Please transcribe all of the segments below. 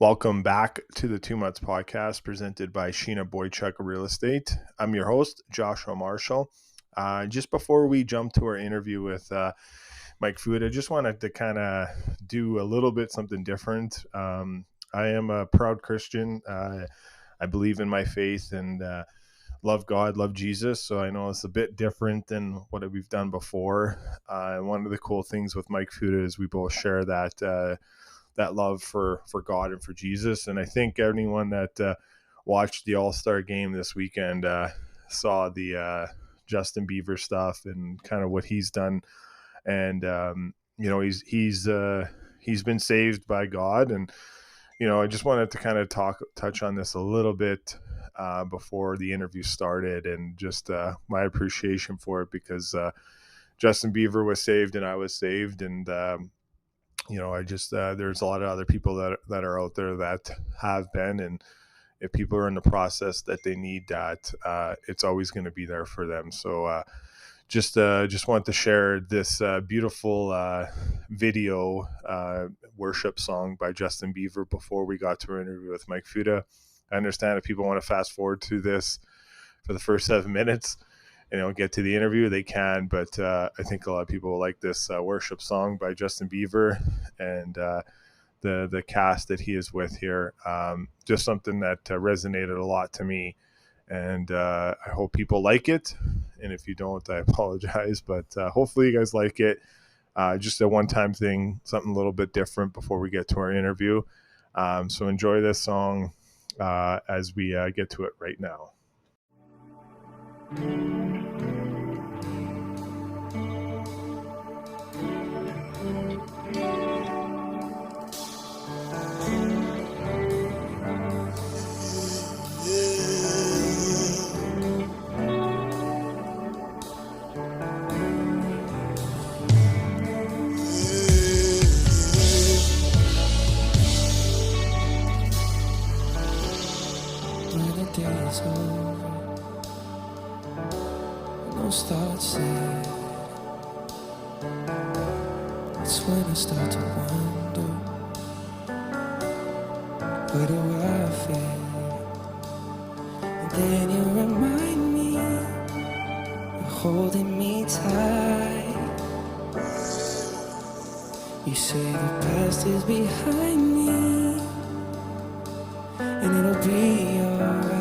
Welcome back to the 2 Months Podcast presented by Sheena Boychuk Real Estate. I'm your host, Joshua Marshall. Just before we jump to our interview with Mike Futa, I just wanted to kind of do a little bit something different. I am a proud Christian. I believe in my faith and love God, love Jesus. So I know it's a bit different than what we've done before. One of the cool things with Mike Futa is we both share that love for God and for Jesus. And I think anyone that watched the All-Star game this weekend saw the Justin Bieber stuff and kind of what he's done. And, he's been saved by God. And, I just wanted to kind of touch on this a little bit before the interview started, and just my appreciation for it, because Justin Bieber was saved and I was saved. And, there's a lot of other people that are out there that have been, and if people are in the process that they need that, it's always going to be there for them. So just want to share this beautiful video worship song by Justin Bieber before we got to our interview with Mike Futa. I understand if people want to fast forward to this for the first 7 minutes and get to the interview, they can, but I think a lot of people will like this worship song by Justin Bieber and the cast that he is with here. Just something that resonated a lot to me, and I hope people like it, and if you don't, I apologize, but hopefully you guys like it. Just a one-time thing, something a little bit different before we get to our interview. So enjoy this song as we get to it right now. Start sad. It's when I start to wonder, where do I fit? And then you remind me, you're holding me tight. You say the past is behind me, and it'll be alright.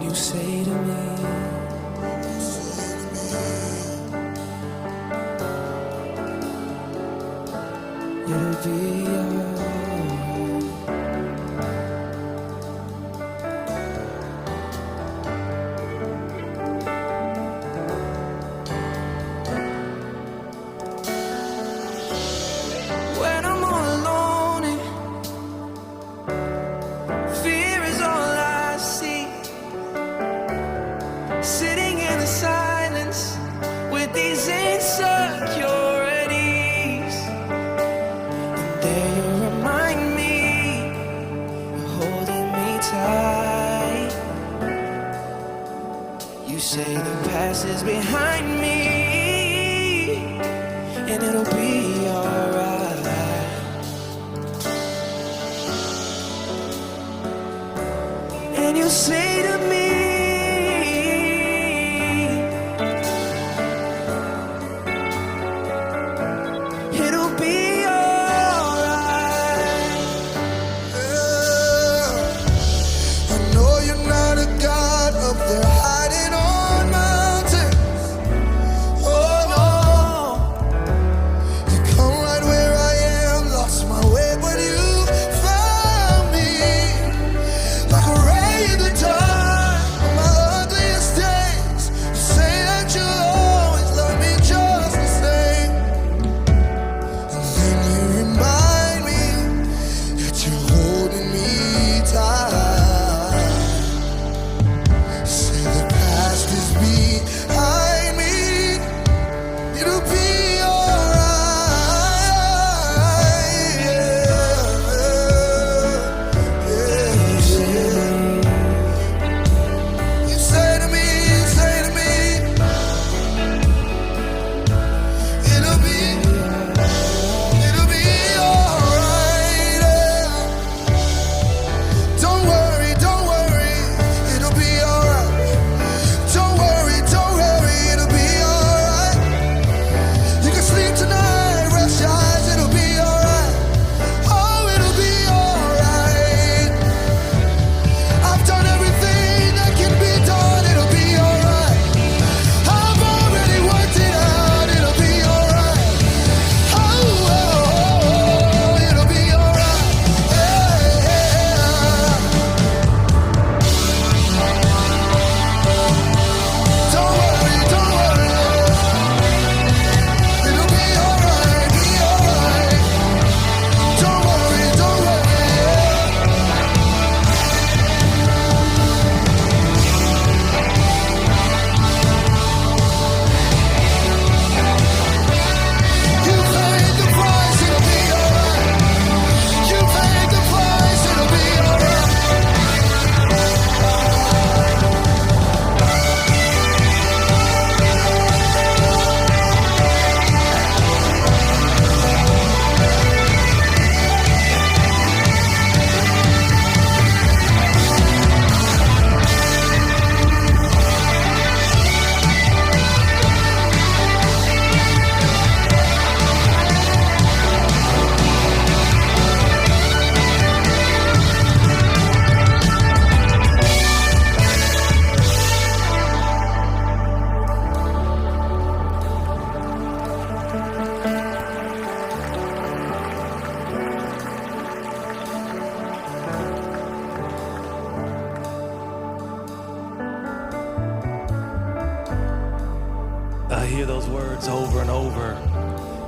You say to me, it'll be alright. When I'm all alone and fear is all I see, sitting in the silence with these insecurities, and there you remind me, you're holding me tight. You say the past is behind me, and it'll be alright. And you say to me, those words over and over.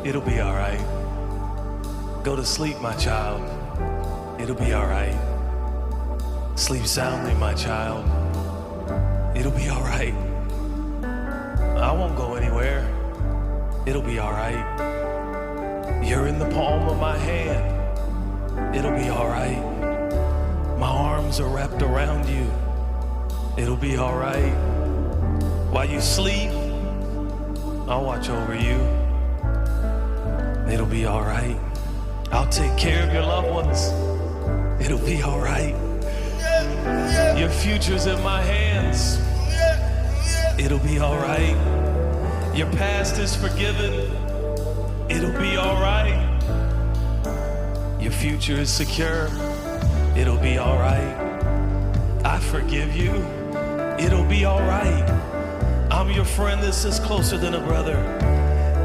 It'll be all right. Go to sleep, my child. It'll be all right. Sleep soundly, my child. It'll be all right. I won't go anywhere. It'll be all right. You're in the palm of my hand. It'll be all right. My arms are wrapped around you. It'll be all right. While you sleep, I'll watch over you. It'll be all right. I'll take care of your loved ones. It'll be all right. Your future's in my hands. It'll be all right. Your past is forgiven. It'll be all right. Your future is secure. It'll be all right. I forgive you. It'll be all right. I'm your friend that sits closer than a brother.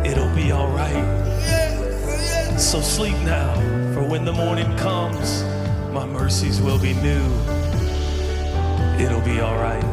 It'll be all right. So sleep now, for when the morning comes, my mercies will be new. It'll be all right.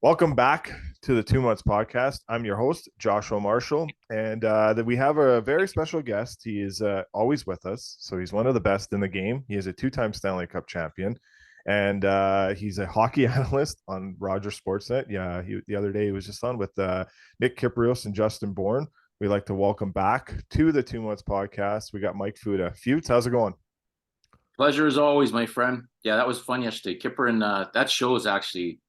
Welcome back to the 2 Months Podcast. I'm your host, Joshua Marshall, and we have a very special guest. He is always with us, so he's one of the best in the game. He is a 2-time Stanley Cup champion, and he's a hockey analyst on Rogers Sportsnet. Yeah, the other day he was just on with Nick Kypreos and Justin Bourne. We'd like to welcome back to the 2 Months Podcast. We got Mike Futa. Futes, how's it going? Pleasure as always, my friend. Yeah, that was fun yesterday. Kipper and that show is actually.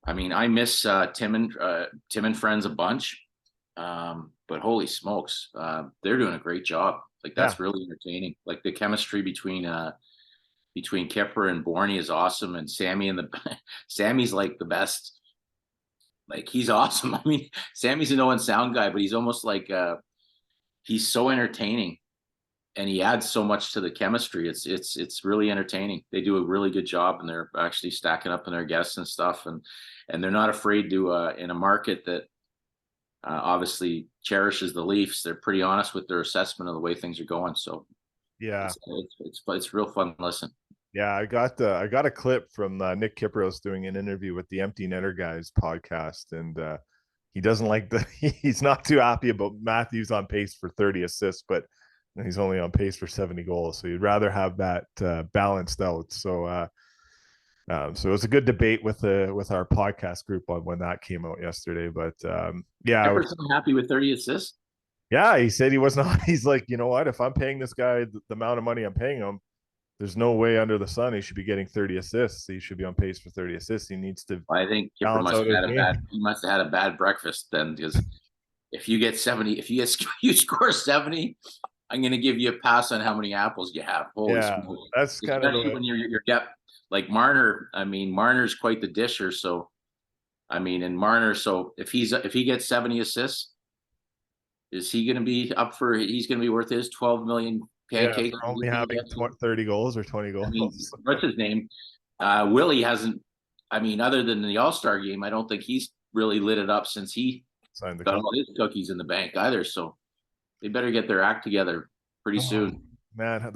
I mean, I miss Tim and Friends a bunch, but holy smokes, they're doing a great job. Like that's really entertaining. Like the chemistry between Kipper and Borny is awesome, and Sammy's like the best. Like he's awesome. I mean, Sammy's a no one sound guy, but he's almost like he's so entertaining, and he adds so much to the chemistry. It's really entertaining. They do a really good job, and they're actually stacking up in their guests and stuff, and they're not afraid to in a market that obviously cherishes the Leafs. They're pretty honest with their assessment of the way things are going. So yeah, it's real fun to listen. Yeah, I got a clip from Nick Kypreos doing an interview with the Empty Netter Guys podcast, and he doesn't like he's not too happy about Matthews on pace for 30 assists, but he's only on pace for 70 goals. So you'd rather have that balanced out. So so it was a good debate with our podcast group on when that came out yesterday. But yeah, Ever so happy with 30 assists? Yeah, he said he was not. He's like, you know what? If I'm paying this guy the amount of money I'm paying him, there's no way under the sun he should be getting 30 assists. He should be on pace for 30 assists. He needs to. I think Kipper must have had a bad breakfast then, because if you get 70, if you score 70, I'm going to give you a pass on how many apples you have. Holy smokes. That's kind of when you're like Marner. I mean, Marner's quite the disher. So, I mean, and Marner. So if he gets 70 assists, is he going to be up for? He's going to be worth his 12 million pancakes. Yeah, only having 30 goals or 20 goals. I mean, what's his name? Willie hasn't. I mean, other than the All-Star game, I don't think he's really lit it up since he got all his cookies in the bank either. So they better get their act together pretty soon. Man,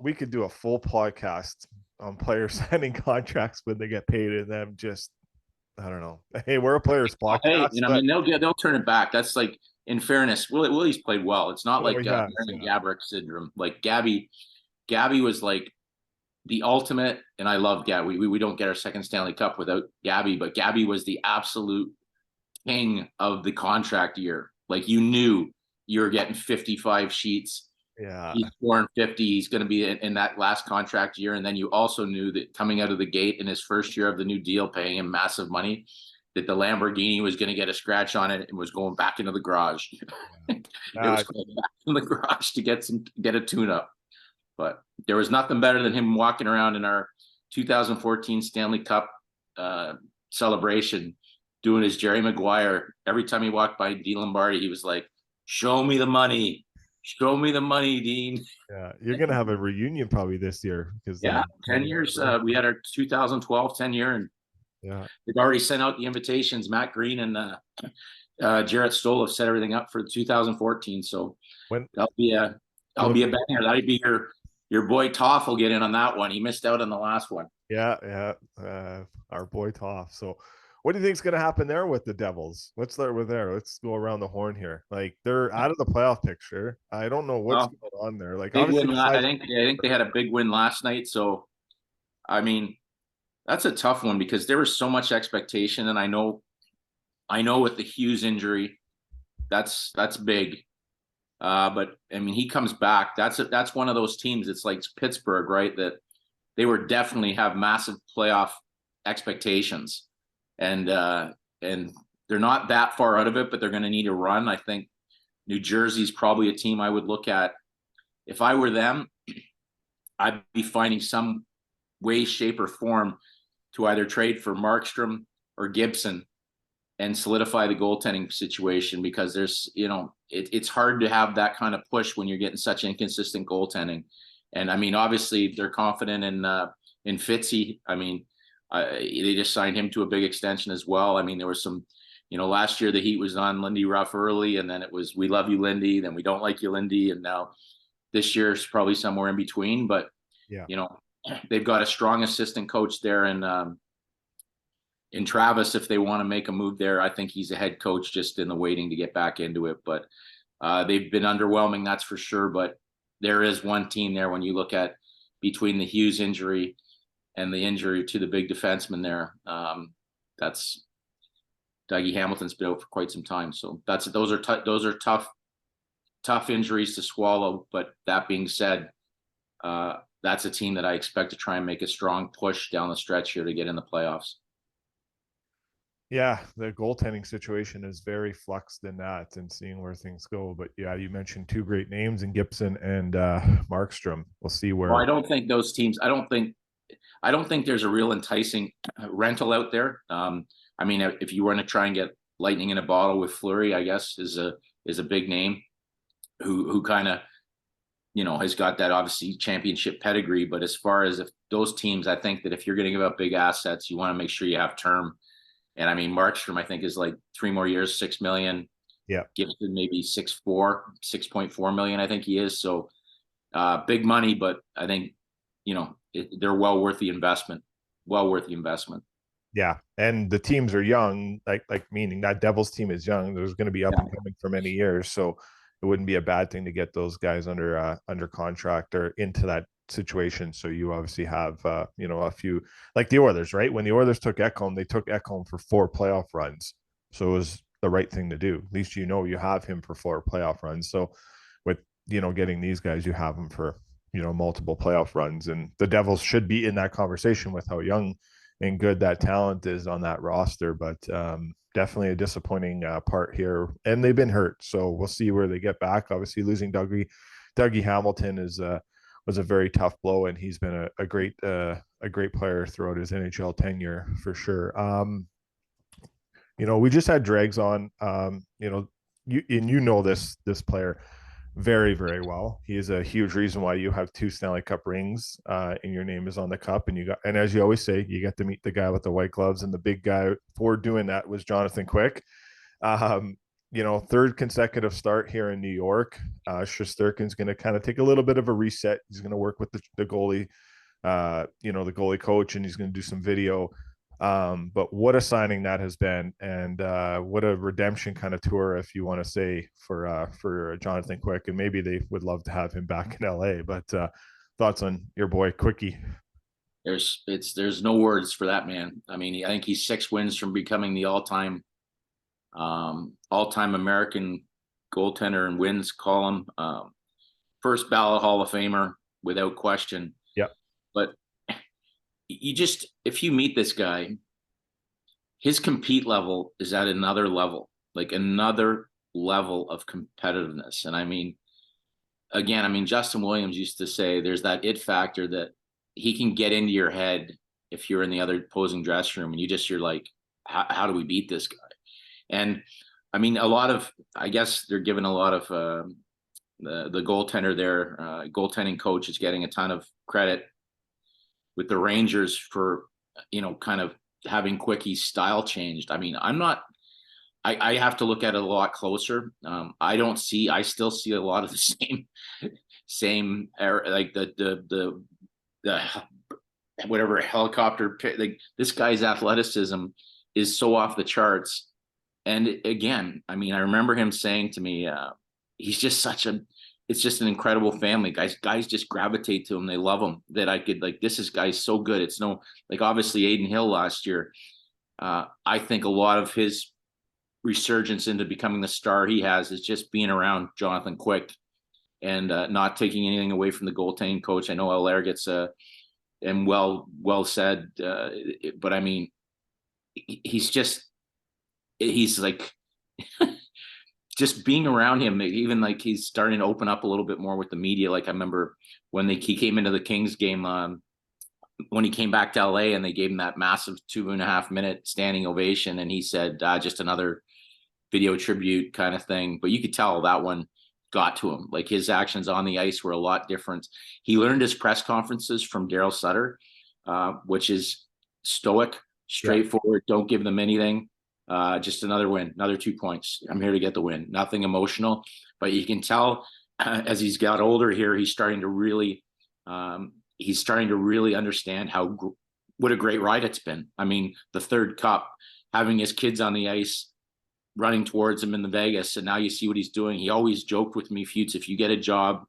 we could do a full podcast on players signing contracts when they get paid, and them just, I don't know. Hey, we're a players podcast. Hey, you know, I mean, they'll turn it back. That's like, in fairness, Willie's played well. It's not like Gabrick syndrome. Like Gabby was like the ultimate, and I love Gabby. We don't get our second Stanley Cup without Gabby, but Gabby was the absolute king of the contract year. Like, you knew you were getting 55 sheets. Yeah. He's scoring 50. He's going to be in that last contract year. And then you also knew that coming out of the gate in his first year of the new deal, paying him massive money, that the Lamborghini was going to get a scratch on it and was going back into the garage. Yeah. It was going back in the garage to get a tune-up. But there was nothing better than him walking around in our 2014 Stanley Cup celebration, doing his Jerry Maguire. Every time he walked by D. Lombardi, he was like, "Show me the money. Show me the money, Dean." Yeah, you're gonna have a reunion probably this year because 10 years. We had our 2012 10 year, and yeah, they've already sent out the invitations. Matt Green and Jarrett Stoll have set everything up for 2014. So that'll be a banger. That'll be your boy Toff will get in on that one. He missed out on the last one. Yeah, our boy Toff. So what do you think is going to happen there with the Devils? Let's start with there. Let's go around the horn here. Like, they're out of the playoff picture. I don't know what's going on there. Like, big win. I think they had a big win last night. So, I mean, that's a tough one because there was so much expectation, and I know with the Hughes injury, that's big. But I mean, he comes back. That's one of those teams. It's like Pittsburgh, right? That they were definitely have massive playoff expectations. And they're not that far out of it, but they're going to need a run. I think New Jersey's probably a team I would look at. If I were them, I'd be finding some way, shape, or form to either trade for Markstrom or Gibson and solidify the goaltending situation, because there's, it's hard to have that kind of push when you're getting such inconsistent goaltending. And I mean, obviously they're confident in Fitzy. I mean, they just signed him to a big extension as well. I mean, there was some, last year the heat was on Lindy Ruff early, and then it was, we love you, Lindy, then we don't like you, Lindy. And now this year's probably somewhere in between, but yeah, they've got a strong assistant coach there. And in Travis, if they want to make a move there, I think he's a head coach just in the waiting to get back into it. But they've been underwhelming, that's for sure. But there is one team there when you look at between the Hughes injury and the injury to the big defenseman there. That's Dougie Hamilton's been out for quite some time. So those are tough injuries to swallow. But that being said, that's a team that I expect to try and make a strong push down the stretch here to get in the playoffs. Yeah, the goaltending situation is very fluxed in that, and seeing where things go. But yeah, you mentioned two great names in Gibson and Markstrom. We'll see where. Well, I don't think those teams. I don't think there's a real enticing rental out there. I mean, if you want to try and get lightning in a bottle with Fleury, I guess is a big name who kind of has got that obviously championship pedigree. But as far as if those teams, I think that if you're going to give up big assets, you want to make sure you have term. And I mean, Markstrom, I think, is like 3 more years, $6 million. Yeah. Gibson maybe 6.4 million. I think he is. So big money, but I think, they're well worth the investment. Yeah. And the teams are young, like meaning that Devils team is young. There's going to be up and coming for many years. So it wouldn't be a bad thing to get those guys under contract or into that situation. So you obviously have a few, like the Oilers, right? When the Oilers took Ekholm, they took Ekholm for 4 playoff runs. So it was the right thing to do. At least you have him for 4 playoff runs. So with getting these guys, you have them for multiple playoff runs, and the Devils should be in that conversation with how young and good that talent is on that roster. But definitely a disappointing part here, and they've been hurt. So we'll see where they get back. Obviously losing Dougie Hamilton was a very tough blow, and he's been a great player throughout his NHL tenure for sure. We just had Dregs on. This player very, very well. He is a huge reason why you have 2 Stanley Cup rings, and your name is on the cup. And as you always say, you get to meet the guy with the white gloves, and the big guy for doing that was Jonathan Quick. 3rd consecutive start here in New York. Shesterkin's going to kind of take a little bit of a reset. He's going to work with the goalie, the goalie coach, and he's going to do some video. But what a signing that has been, and what a redemption kind of tour, if you want to say, for Jonathan Quick. And maybe they would love to have him back in LA. But thoughts on your boy Quickie? There's no words for that man. I mean, I think he's 6 wins from becoming the all-time all-time American goaltender in wins column, first ballot Hall of Famer without question. Yep. But if you meet this guy, his compete level is at another level, like another level of competitiveness. And I mean, again, I mean, Justin Williams used to say there's that it factor that he can get into your head if you're in the other opposing dressing room and you're like, how do we beat this guy? And I mean, I guess they're giving a lot of the goaltender there, goaltending coach is getting a ton of credit with the Rangers for, kind of having Quickie's style changed. I mean, I have to look at it a lot closer. I still see a lot of the same era, like the whatever helicopter, like this guy's athleticism is so off the charts. And again, I mean, I remember him saying to me, he's just it's just an incredible family. Guys just gravitate to him. They love him. That I could this guy's so good. It's obviously Aiden Hill last year. I think a lot of his resurgence into becoming the star he has is just being around Jonathan Quick and not taking anything away from the goaltending coach. I know Allaire gets and well said, but I mean, he's like just being around him, even like he's starting to open up a little bit more with the media. Like I remember when he came into the Kings game, when he came back to LA and they gave him that massive 2.5 minute standing ovation. And he said, just another video tribute kind of thing. But you could tell that one got to him. Like his actions on the ice were a lot different. He learned his press conferences from Daryl Sutter, which is stoic, straightforward. Yeah. Don't give them anything. Just another win, another 2 points. I'm here to get the win. Nothing emotional, but you can tell as he's got older here, he's starting to really understand what a great ride it's been. I mean, the third cup, having his kids on the ice, running towards him in the Vegas, and now you see what he's doing. He always joked with me, Futes, if you get a job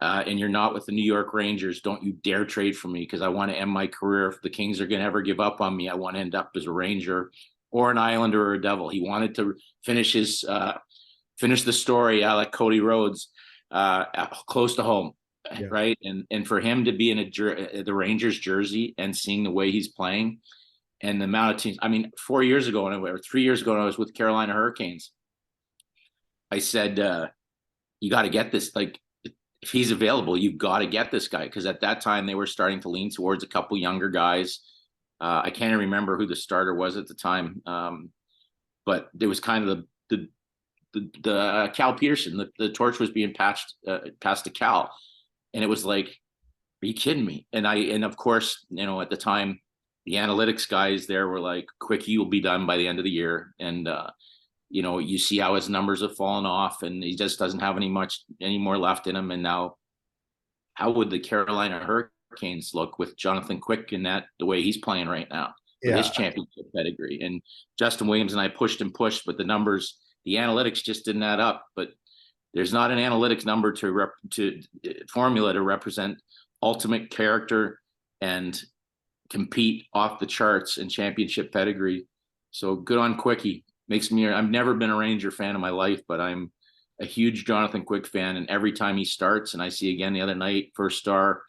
and you're not with the New York Rangers, don't you dare trade for me, because I want to end my career. If the Kings are going to ever give up on me, I want to end up as a Ranger or an Islander or a Devil. He wanted to finish the story like Cody Rhodes, close to home, right? And for him to be in the Rangers jersey and seeing the way he's playing and the amount of teams. I mean, 4 years ago, or 3 years ago, when I was with Carolina Hurricanes, I said, you got to get this. Like, if he's available, you've got to get this guy. Because at that time, they were starting to lean towards a couple younger guys. I can't even remember who the starter was at the time, but there was kind of the Cal Peterson. The torch was being passed to Cal, and it was like, are you kidding me? And of course, at the time, the analytics guys there were like, Quickie will be done by the end of the year, and you see how his numbers have fallen off, and he just doesn't have any more left in him. And now, how would the Carolina Hurricanes look with Jonathan Quick in the way he's playing right now, with his championship pedigree? And Justin Williams and I pushed, but the numbers, the analytics just didn't add up. But there's not an analytics number to formula to represent ultimate character and compete off the charts and championship pedigree. So good on Quickie. I've never been a Ranger fan in my life, but I'm a huge Jonathan Quick fan. And every time he starts, and I see again the other night, first star,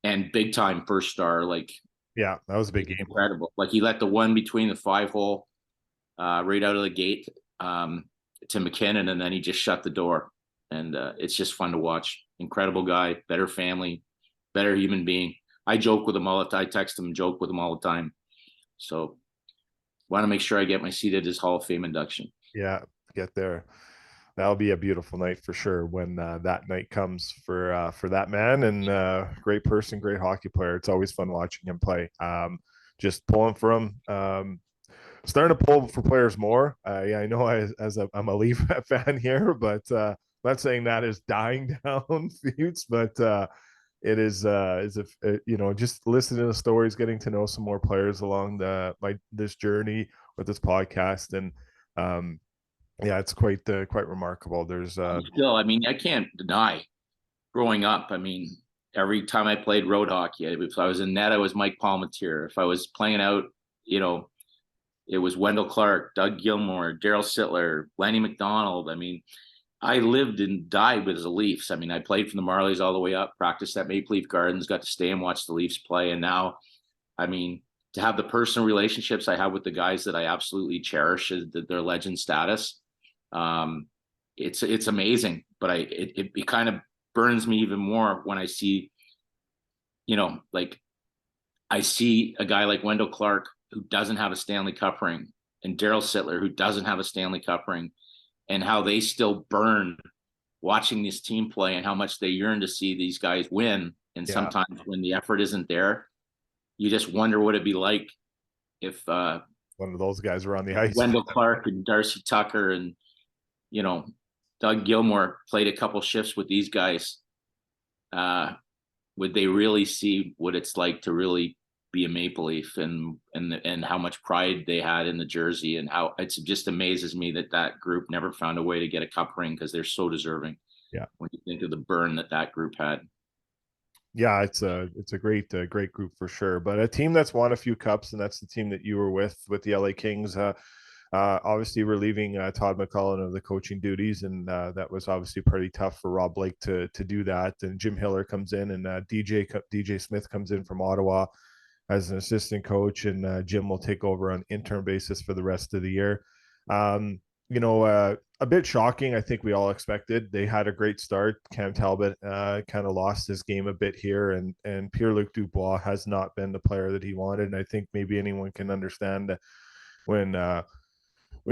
and big time first star, like, yeah, that was a big game. Incredible. Like, he let the one between the 5-hole right out of the gate to McKinnon, and then he just shut the door. And it's just fun to watch. Incredible guy, better family, better human being. I joke with him all the time. I text him and joke with him all the time. So want to make sure I get my seat at his Hall of Fame induction. Yeah, get there. That'll be a beautiful night for sure when that night comes for that man. And great person, great hockey player. It's always fun watching him play. Just pulling for him. Starting to pull for players more. I know I'm a Leaf fan here, but I'm not saying that is dying down, Futes, but it is just listening to the stories, getting to know some more players along this journey with this podcast, and it's quite remarkable. There's still, I mean, I can't deny growing up. I mean, every time I played road hockey, if I was in net, I was Mike Palmatier. If I was playing out, it was Wendell Clark, Doug Gilmour, Daryl Sittler, Lanny McDonald. I mean, I lived and died with the Leafs. I mean, I played from the Marlies all the way up, practiced at Maple Leaf Gardens, got to stay and watch the Leafs play. And now, I mean, to have the personal relationships I have with the guys that I absolutely cherish, their legend status, it's amazing. But it kind of burns me even more when I see, like I see a guy like Wendell Clark who doesn't have a Stanley Cup ring, and Daryl Sittler who doesn't have a Stanley Cup ring, and how they still burn watching this team play and how much they yearn to see these guys win. And sometimes when the effort isn't there, you just wonder what it'd be like if one of those guys were on the ice. Wendell Clark and Darcy Tucker and, Doug Gilmour played a couple shifts with these guys. Would they really see what it's like to really be a Maple Leaf and how much pride they had in the jersey, and how it just amazes me that group never found a way to get a cup ring, because they're so deserving. Yeah. When you think of the burn that group had. Yeah, it's a great group for sure. But a team that's won a few cups, and that's the team that you were with the LA Kings. Obviously, relieving Todd McCullough of the coaching duties, and that was obviously pretty tough for Rob Blake to do that. And Jim Hiller comes in, and DJ Smith comes in from Ottawa as an assistant coach, and Jim will take over on interim basis for the rest of the year. A bit shocking. I think we all expected. They had a great start. Cam Talbot kind of lost his game a bit here, and Pierre-Luc Dubois has not been the player that he wanted. And I think maybe anyone can understand when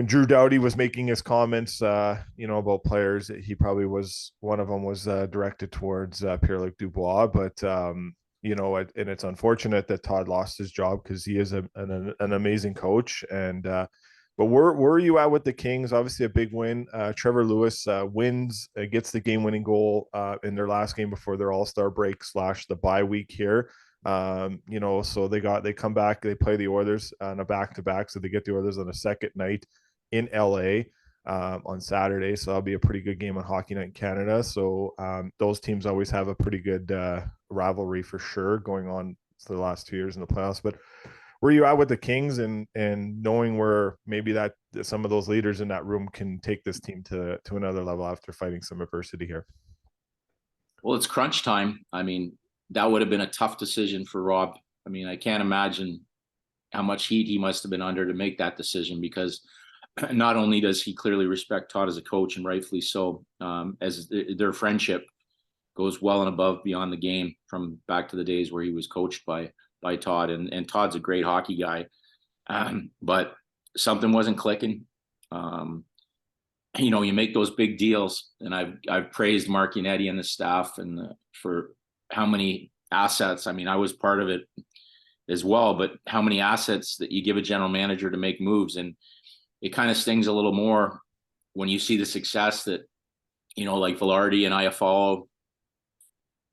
Drew Doughty was making his comments, about players, he probably one of them was directed towards Pierre-Luc Dubois, but and it's unfortunate that Todd lost his job, because he is an amazing coach. And but where are you at with the Kings? Obviously a big win. Trevor Lewis wins, gets the game-winning goal in their last game before their All-Star break / the bye week here. So they come back, they play the Oilers on a back-to-back, so they get the Oilers on a second night in LA on Saturday. So that'll be a pretty good game on Hockey Night in Canada. So those teams always have a pretty good rivalry for sure going on for the last 2 years in the playoffs. But where you at with the Kings, and knowing where maybe that some of those leaders in that room can take this team to another level after fighting some adversity here? Well, it's crunch time. I mean, that would have been a tough decision for Rob. I mean, I can't imagine how much heat he must have been under to make that decision, because not only does he clearly respect Todd as a coach, and rightfully so, as their friendship goes well and above beyond the game, from back to the days where he was coached by Todd, and Todd's a great hockey guy, but something wasn't clicking. You make those big deals, and I've praised Mark Yannetti and the staff for how many assets. I mean, I was part of it as well, but how many assets that you give a general manager to make moves. And it kind of stings a little more when you see the success that, like Velarde and Iafallo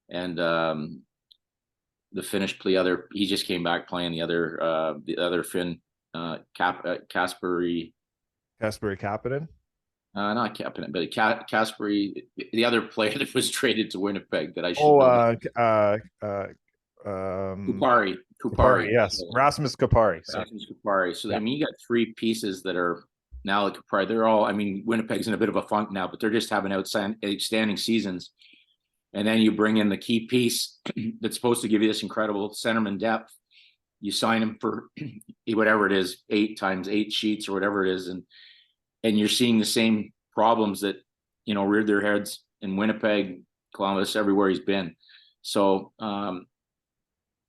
and the Finnish he just came back playing the other Finn, Kasperi Kapanen. Not Kapanen, but Kasperi, the other player that was traded to Winnipeg that I should Kupari. Yes, Rasmus Kupari. Rasmus Kupari. So, yeah. I mean, you got three pieces that are now like Kupari. They're all, I mean, Winnipeg's in a bit of a funk now, but they're just having outstanding seasons. And then you bring in the key piece that's supposed to give you this incredible centerman depth. You sign him for whatever it is, 8 times 8 sheets or whatever it is. And you're seeing the same problems that, reared their heads in Winnipeg, Columbus, everywhere he's been. So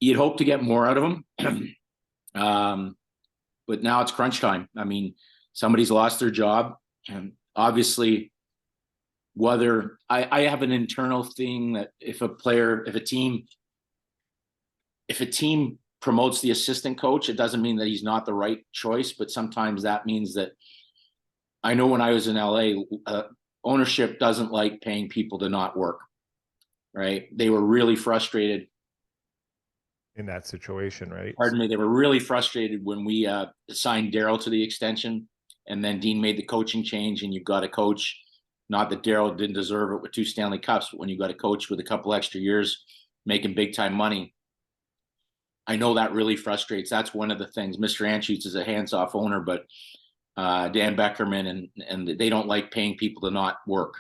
you'd hope to get more out of him. But now it's crunch time. I mean, somebody's lost their job. And obviously, whether I have an internal thing that if a team promotes the assistant coach, it doesn't mean that he's not the right choice, but sometimes that means that, I know when I was in LA, ownership doesn't like paying people to not work, right? They were really frustrated in that situation, right? Pardon me. They were really frustrated when we signed Daryl to the extension, and then Dean made the coaching change, and you've got a coach, not that Daryl didn't deserve it with 2 Stanley Cups, but when you got a coach with a couple extra years making big time money, I know that really frustrates. That's one of the things. Mr. Anschutz is a hands-off owner, but Dan Beckerman and they don't like paying people to not work.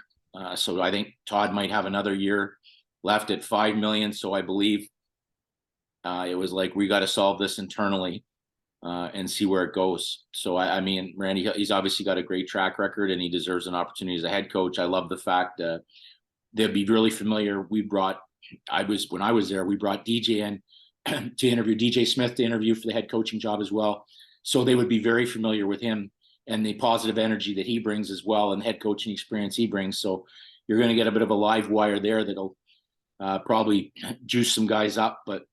So I think Todd might have another year left at $5 million. So I believe it was like, we got to solve this internally and see where it goes. So I mean, Randy, he's obviously got a great track record and he deserves an opportunity as a head coach. I love the fact they'd be really familiar. When I was there, we brought DJ in to interview DJ Smith to interview for the head coaching job as well. So they would be very familiar with him and the positive energy that he brings as well, and head coaching experience he brings. So you're going to get a bit of a live wire there that'll probably juice some guys up. But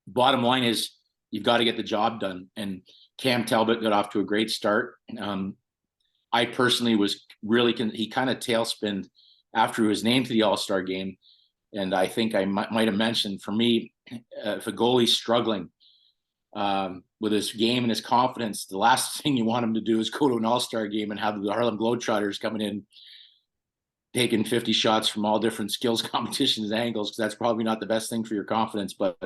bottom line is you've got to get the job done. And Cam Talbot got off to a great start. I personally was really, he kind of tailspinned after he was named to the All-Star game. And I think I might have mentioned, for me, if a goalie's struggling with his game and his confidence, the last thing you want him to do is go to an All-Star game and have the Harlem Globetrotters coming in, taking 50 shots from all different skills competitions and angles, because that's probably not the best thing for your confidence. But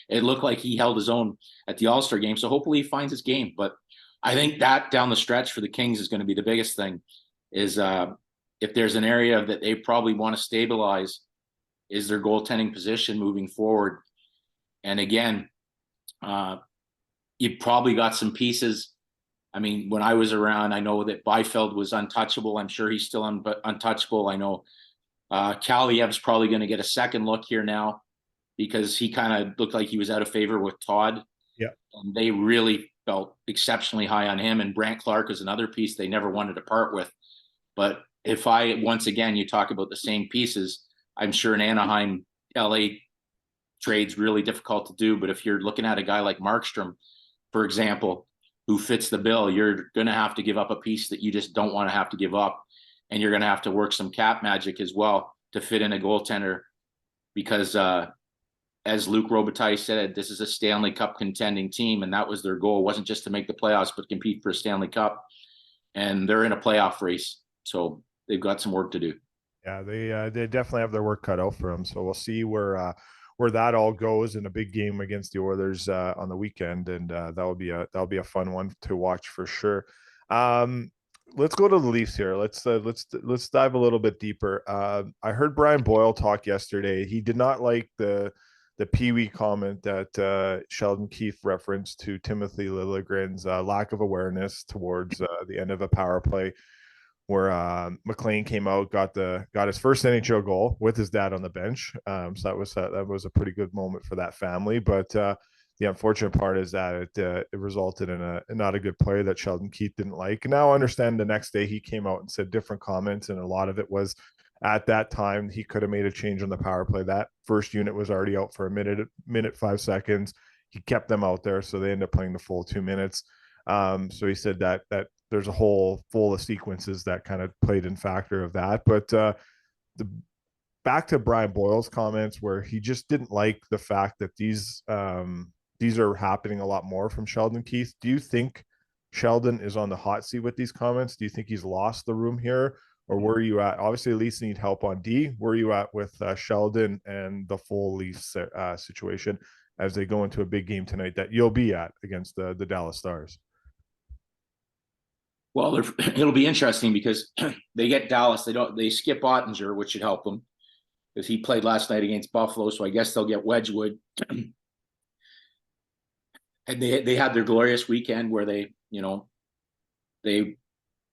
it looked like he held his own at the All-Star game. So hopefully he finds his game. But I think that down the stretch for the Kings is going to be the biggest thing, is if there's an area that they probably want to stabilize, is their goaltending position moving forward. And again, you probably got some pieces. I mean, when I was around, I know that Byfield was untouchable. I'm sure he's still untouchable. I know Kaliev's probably going to get a second look here now, because he kind of looked like he was out of favor with Todd. Yeah. And they really felt exceptionally high on him. And Brant Clark is another piece they never wanted to part with. But once again, you talk about the same pieces, I'm sure in Anaheim, LA trade's really difficult to do. But if you're looking at a guy like Markstrom, for example, who fits the bill, you're going to have to give up a piece that you just don't want to have to give up. And you're going to have to work some cap magic as well to fit in a goaltender, because as Luc Robitaille said, this is a Stanley Cup contending team. And that was their goal. It wasn't just to make the playoffs, but compete for a Stanley Cup. And they're in a playoff race. So they've got some work to do. Yeah, they definitely have their work cut out for them. So we'll see where that all goes in a big game against the Oilers on the weekend, and that'll be a fun one to watch for sure. Let's go to the Leafs here. Let's dive a little bit deeper. I heard Brian Boyle talk yesterday. He did not like the Pee-wee comment that Sheldon Keefe referenced to Timothy Liljegren's lack of awareness towards the end of a power play, where McLean came out, got his first NHL goal with his dad on the bench. So that was a pretty good moment for that family. But the unfortunate part is that it resulted in not a good play that Sheldon Keefe didn't like. Now I understand the next day he came out and said different comments, and a lot of it was at that time he could have made a change on the power play. That first unit was already out for a minute 5 seconds. He kept them out there, so they ended up playing the full 2 minutes. So he said that there's a whole full of sequences that kind of played in factor of that. But back to Brian Boyle's comments, where he just didn't like the fact that these are happening a lot more from Sheldon Keefe. Do you think Sheldon is on the hot seat with these comments? Do you think he's lost the room here? Or where are you at? Obviously, Leafs need help on D. Where are you at with Sheldon and the full Leafs situation as they go into a big game tonight that you'll be at against the Dallas Stars? Well, it'll be interesting because they get Dallas. They skip Ottinger, which should help them, because he played last night against Buffalo. So I guess they'll get Wedgwood. And they had their glorious weekend where the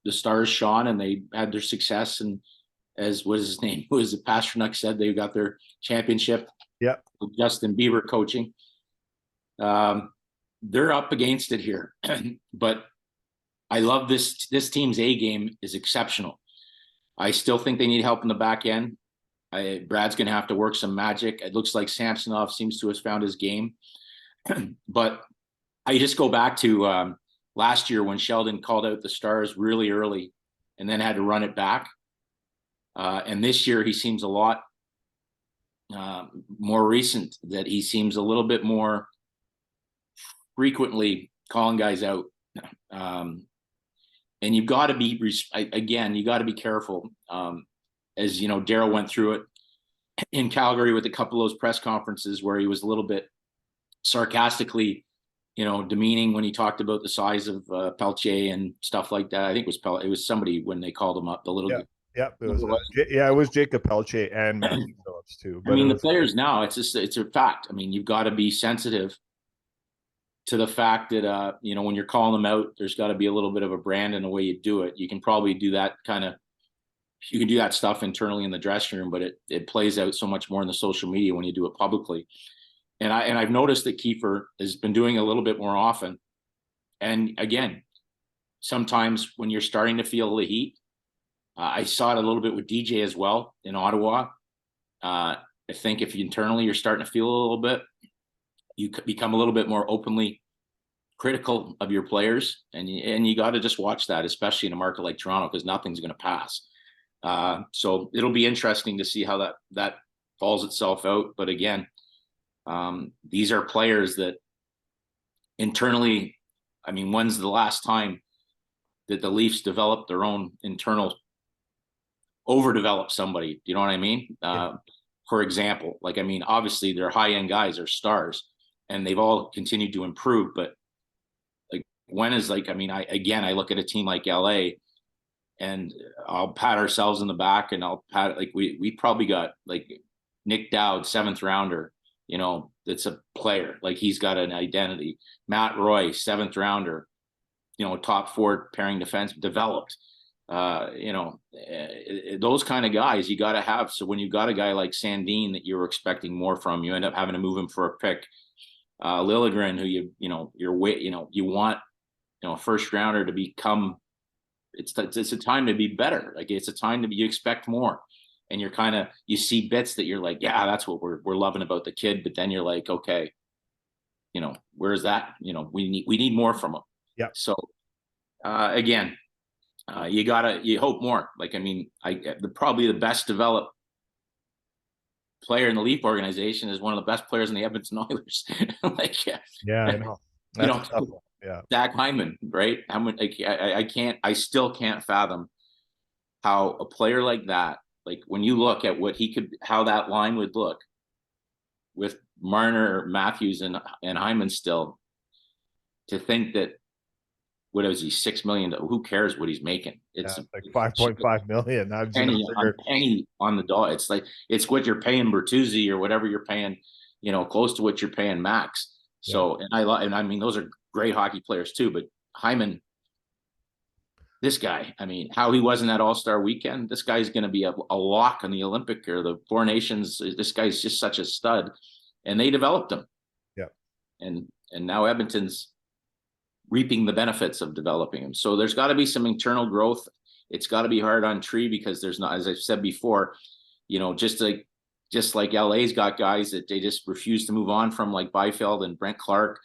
Stars shone and they had their success. And as what his name was, Pasternak said, they got their championship. Yeah, with Justin Bieber coaching. They're up against it here, but I love this team's A game is exceptional. I still think they need help in the back end. Brad's going to have to work some magic. It looks like Samsonov seems to have found his game. But I just go back to last year when Sheldon called out the Stars really early and then had to run it back. And this year he seems a lot more recent, that he seems a little bit more frequently calling guys out. And you've got to be, you got to be careful. As you know, Darryl went through it in Calgary with a couple of those press conferences where he was a little bit sarcastically, demeaning when he talked about the size of Peltier and stuff like that. I think it was somebody when they called him up, the little. Yeah, it was Jacob Peltier and Matthew Phillips too. But the players now, it's a fact. I mean, you've got to be sensitive to the fact that when you're calling them out, there's got to be a little bit of a brand in the way you do it. You can probably do that you can do that stuff internally in the dressing room, but it plays out so much more in the social media when you do it publicly. And I've noticed that Kiefer has been doing a little bit more often. And again, sometimes when you're starting to feel the heat, I saw it a little bit with DJ as well in Ottawa. I think if internally you're starting to feel a little bit, you become a little bit more openly critical of your players, and you got to just watch that, especially in a market like Toronto, because nothing's going to pass. So it'll be interesting to see how that falls itself out. But again, these are players that internally, I mean, when's the last time that the Leafs developed their own overdeveloped somebody? You know what I mean? For example, obviously their high-end guys are stars and they've all continued to improve, but when is I look at a team like LA and I'll pat ourselves in the back and I'll pat, we probably got Nick Dowd, 7th rounder, that's a player, he's got an identity. Matt Roy, 7th rounder, top 4 pairing defense, developed. Those kind of guys you got to have. So when you got a guy like Sandin that you were expecting more from, you end up having to move him for a pick. Liljegren, who you want, a first rounder to become. It's a time to be better. It's a time to be. You expect more, and you see bits that you're like, yeah, that's what we're loving about the kid. But then you're like, okay, where's that? We need more from him. Yeah. So again. You hope more. Probably the best developed player in the Leaf organization is one of the best players in the Edmonton Oilers. Yeah, I know. That's a tough one. Yeah. Zach Hyman, right? I still can't fathom how a player like that, when you look at how that line would look with Marner, Matthews, and Hyman still, to think that. What is he? $6 million. Who cares what he's making? It's 5.5 million. Penny on the dollar. It's what you're paying Bertuzzi or whatever you're paying, close to what you're paying Max. So, and those are great hockey players too. But Hyman, this guy, how he was in that All-Star weekend, this guy's going to be a lock in the Olympic or the Four Nations. This guy's just such a stud, and they developed him. Yeah. And now Edmonton's reaping the benefits of developing him. So there's got to be some internal growth. It's got to be hard on Tree because there's not, as I've said before, just like LA's got guys that they just refuse to move on from, like Byfield and Brent Clark.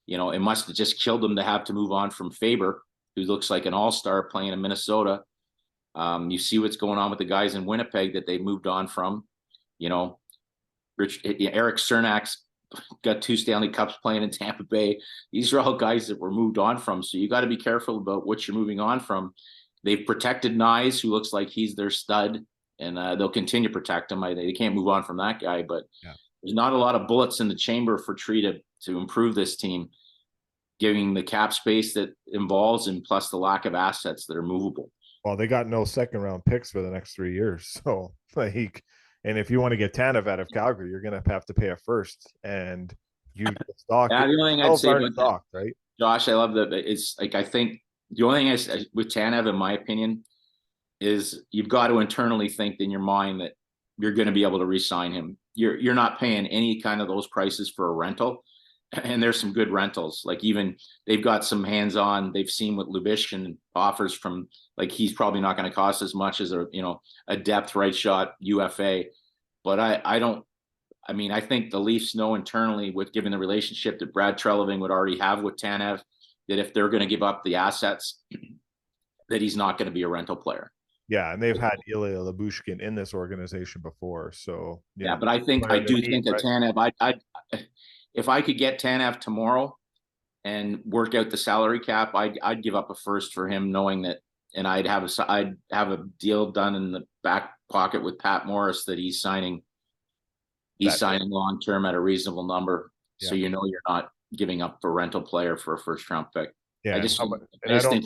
It must have just killed them to have to move on from Faber, who looks like an all-star playing in Minnesota. You see what's going on with the guys in Winnipeg that they moved on from. Eric Cernak's got 2 Stanley Cups playing in Tampa Bay. These are all guys that were moved on from. So you got to be careful about what you're moving on from. They've protected Nyes, who looks like he's their stud, and they'll continue to protect him. They can't move on from that guy, but there's not a lot of bullets in the chamber for Tree to improve this team, giving the cap space that involves and plus the lack of assets that are movable. Well, they got no 2nd round picks for the next 3 years. So and if you want to get Tanev out of Calgary, you're going to have to pay a first. And you stock. The only thing I'd say about stock, right? Josh, I love that. It's I think the only thing with Tanev, in my opinion, is you've got to internally think in your mind that you're going to be able to re-sign him. You're not paying any kind of those prices for a rental. And there's some good rentals. Even they've got some hands-on. They've seen what Lubishkin offers from. He's probably not going to cost as much as a depth right shot UFA. But I think the Leafs know internally, with given the relationship that Brad Treliving would already have with Tanev, that if they're going to give up the assets, that he's not going to be a rental player. Yeah, and they've had Ilya Lyubushkin in this organization before. So but I do think that Tanev. If I could get Tanev tomorrow and work out the salary cap, I'd give up a first for him, knowing that, and I'd have a deal done in the back pocket with Pat Morris that he's signing long term at a reasonable number. So you're not giving up a rental player for a first round pick. Yeah, I just think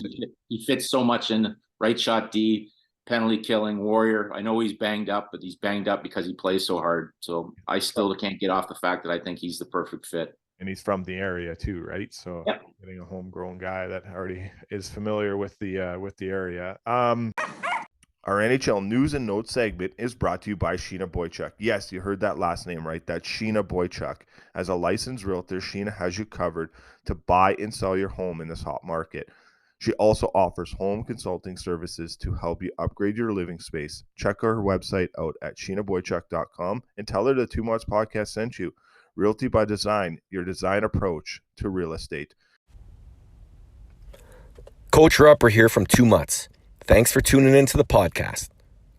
he fits so much in right shot D, penalty killing warrior. I know he's banged up, but he's banged up because he plays so hard. So I still can't get off the fact that I think he's the perfect fit. And he's from the area too, right? So getting a homegrown guy that already is familiar with the area. Our NHL news and notes segment is brought to you by Sheena Boychuk. Yes, you heard that last name right. That's Sheena Boychuk. As a licensed realtor, Sheena has you covered to buy and sell your home in this hot market. She also offers home consulting services to help you upgrade your living space. Check her website out at sheenaboychuk.com and tell her the Two Months Podcast sent you. Realty by Design, your design approach to real estate. Coach Rupper here from 2 Months. Thanks for tuning into the podcast.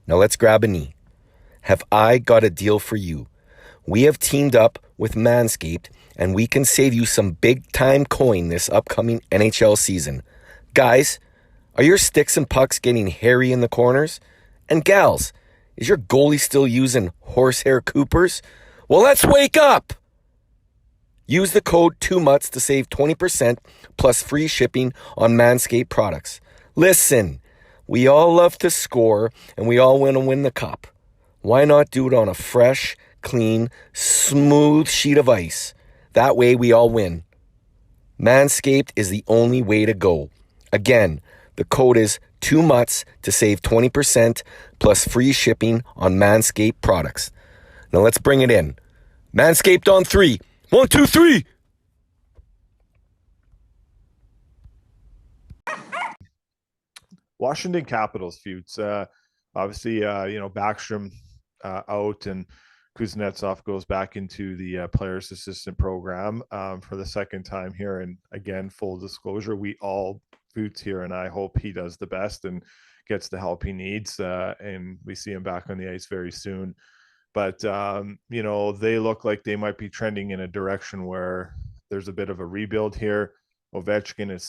Now let's grab a knee. Have I got a deal for you? We have teamed up with Manscaped, and we can save you some big-time coin this upcoming NHL season. Guys, are your sticks and pucks getting hairy in the corners? And gals, is your goalie still using horsehair Coopers? Well, let's wake up! Use the code 2MUTS to save 20% plus free shipping on Manscaped products. Listen, we all love to score and we all want to win the cup. Why not do it on a fresh, clean, smooth sheet of ice? That way we all win. Manscaped is the only way to go. Again, the code is 2MUTS to save 20% plus free shipping on Manscaped products. Now let's bring it in. Manscaped on 3. 1, 2, 3. Washington Capitals Futes. Obviously, Backstrom out, and Kuznetsov goes back into the players assistant program for the second time here. And again, full disclosure, we all, Futes here, and I hope he does the best and gets the help he needs. And we see him back on the ice very soon. But, they look like they might be trending in a direction where there's a bit of a rebuild here. Alexander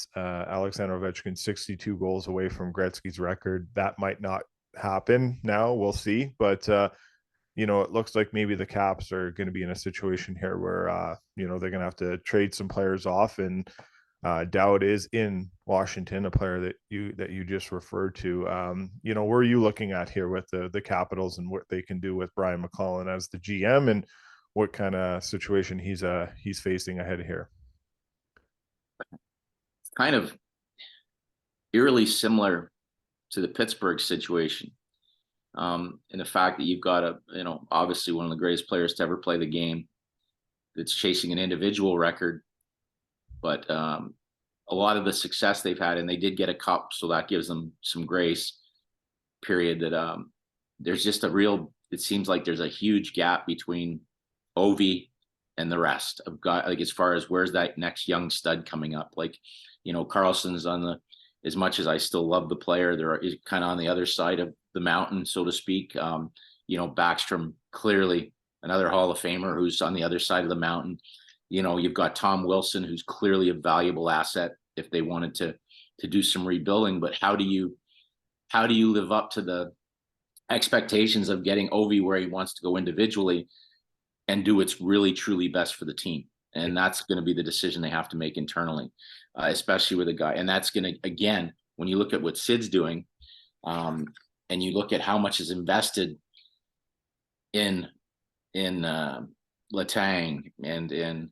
Ovechkin, 62 goals away from Gretzky's record. That might not happen now. We'll see. But, it looks like maybe the Caps are going to be in a situation here where, they're going to have to trade some players off. And Dowd is in Washington, a player that you just referred to. Where are you looking at here with the Capitals and what they can do with Brian McClellan as the GM and what kind of situation he's facing ahead here? It's kind of eerily similar to the Pittsburgh situation, in the fact that you've got obviously one of the greatest players to ever play the game that's chasing an individual record. But a lot of the success they've had, and they did get a cup, so that gives them some grace, period, that there's just it seems like there's a huge gap between Ovi and the rest of guys, like as far as where's that next young stud coming up. Like, Carlson's as much as I still love the player, they're kind of on the other side of the mountain, so to speak. Backstrom, clearly another Hall of Famer who's on the other side of the mountain. You've got Tom Wilson, who's clearly a valuable asset if they wanted to do some rebuilding. But how do you live up to the expectations of getting Ovi where he wants to go individually and do what's really, truly best for the team? And that's going to be the decision they have to make internally, especially with a guy. And that's going to, again, when you look at what Sid's doing, and you look at how much is invested in Letang and in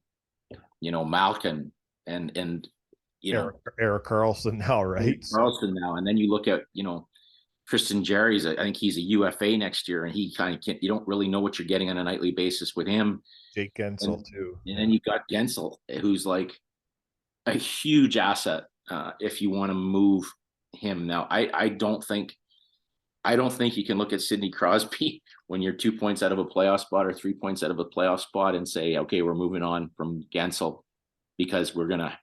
Malkin and Erik Karlsson now, right? Karlsson now, and then you look at Tristan Jarry's. I think he's a UFA next year, and he kind of can't. You don't really know what you're getting on a nightly basis with him. Jake Gensel too, and then you got Gensel, who's like a huge asset if you want to move him. Now, I don't think you can look at Sidney Crosby when you're 2 points out of a playoff spot or 3 points out of a playoff spot and say, okay, we're moving on from Gensel because we're going to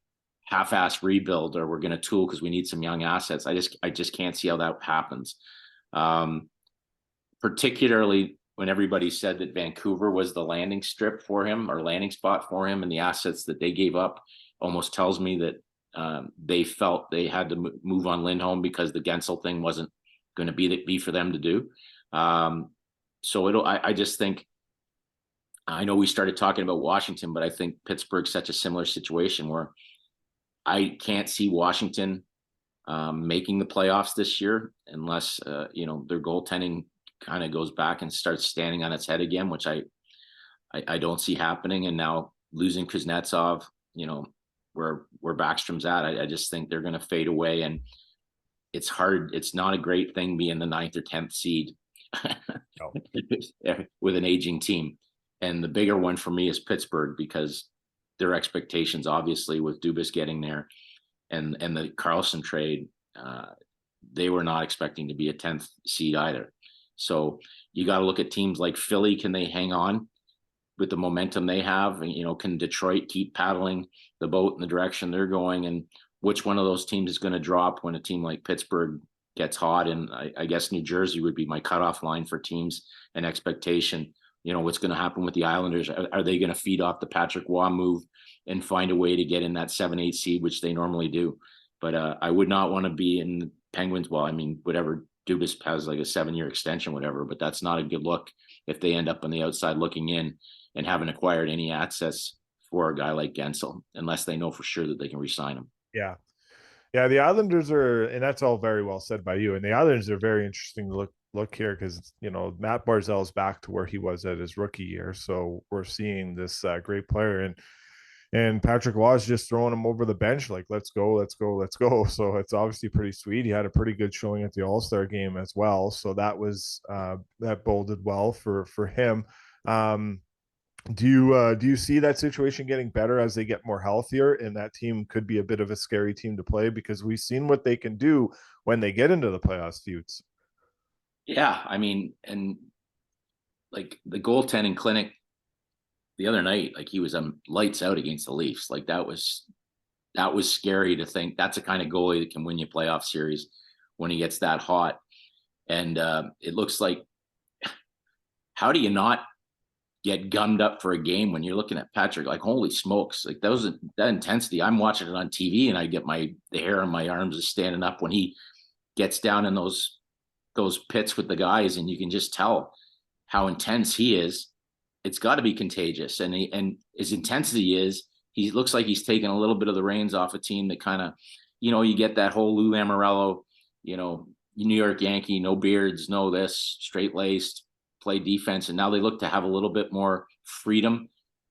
half-ass rebuild or we're going to tool because we need some young assets. I just can't see how that happens. Particularly when everybody said that Vancouver was the landing strip for him or landing spot for him, and the assets that they gave up almost tells me that they felt they had to move on Lindholm because the Gensel thing wasn't going to be for them to do. I just think I know we started talking about Washington, but I think Pittsburgh's such a similar situation where I can't see Washington making the playoffs this year unless their goaltending kind of goes back and starts standing on its head again, which I don't see happening. And now losing Kuznetsov, where Backstrom's at, I just think they're going to fade away. And it's hard. It's not a great thing being the 9th or 10th seed with an aging team. And the bigger one for me is Pittsburgh, because their expectations, obviously, with Dubas getting there and the Carlson trade, they were not expecting to be a 10th seed either. So you got to look at teams like Philly. Can they hang on with the momentum they have? And, can Detroit keep paddling the boat in the direction they're going? And which one of those teams is going to drop when a team like Pittsburgh gets hot? And I guess New Jersey would be my cutoff line for teams and expectation. What's going to happen with the Islanders? Are they going to feed off the Patrick Waugh move and find a way to get in that 7-8 seed, which they normally do? But I would not want to be in the Penguins. Well, I mean, whatever, Dubas has like a 7-year extension, whatever, but that's not a good look if they end up on the outside looking in and haven't acquired any access for a guy like Gensel, unless they know for sure that they can re-sign him. Yeah. Yeah, the Islanders are, and that's all very well said by you. And the Islanders are very interesting to look here because Matt Barzal is back to where he was at his rookie year, so we're seeing this great player, and Patrick Waugh is just throwing him over the bench like let's go, let's go, let's go. So it's obviously pretty sweet. He had a pretty good showing at the All-Star game as well, so that was that boded well for him. Do you see that situation getting better as they get more healthier, and that team could be a bit of a scary team to play because we've seen what they can do when they get into the playoffs, Futes? Yeah, I mean, and like the goaltending clinic the other night, like he was lights out against the Leafs. Like that was scary to think that's the kind of goalie that can win you playoff series when he gets that hot. And it looks like, how do you not get gummed up for a game when you're looking at Patrick? Like, holy smokes, like that intensity. I'm watching it on TV and I get the hair on my arms is standing up when he gets down in those pits with the guys, and you can just tell how intense he is. It's got to be contagious. And his intensity is, he looks like he's taking a little bit of the reins off a team that kind of, you get that whole Lou Lamoriello, New York Yankee, no beards, no this, straight laced, play defense, and now they look to have a little bit more freedom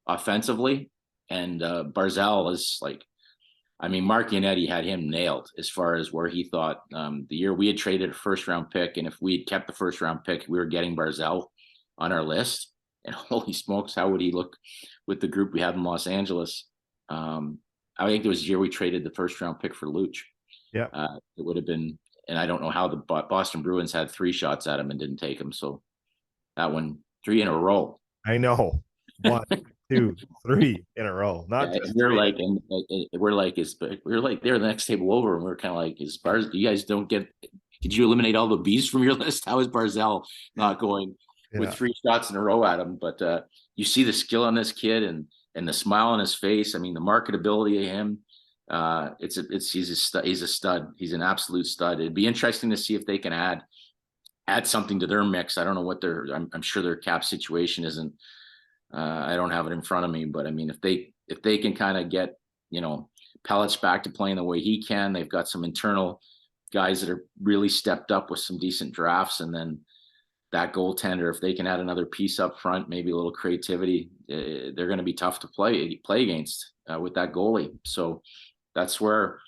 offensively. And Barzal is like, I mean, Mark Yannetti had him nailed as far as where he thought the year we had traded a first-round pick, and if we had kept the first-round pick, we were getting Barzal on our list. And holy smokes, how would he look with the group we had in Los Angeles? I think it was the year we traded the first-round pick for Luch. Yeah, it would have been, and I don't know how the Boston Bruins had 3 shots at him and didn't take him. So that one, 3 in a row. I know. 1, 2, 3 in a row. Not just we're 3. like, and we're like they're the next table over, and we're kind of like, you guys don't get? Did you eliminate all the B's from your list? How is Barzal not going with 3 shots in a row at him? But you see the skill on this kid and the smile on his face. I mean, the marketability of him. He's a stud. He's an absolute stud. It'd be interesting to see if they can add something to their mix. I don't know what I'm sure their cap situation isn't. I don't have it in front of me, but I mean, if they can kind of get, Pellets back to playing the way he can, they've got some internal guys that are really stepped up with some decent drafts. And then that goaltender, if they can add another piece up front, maybe a little creativity, they're going to be tough to play against with that goalie. So that's where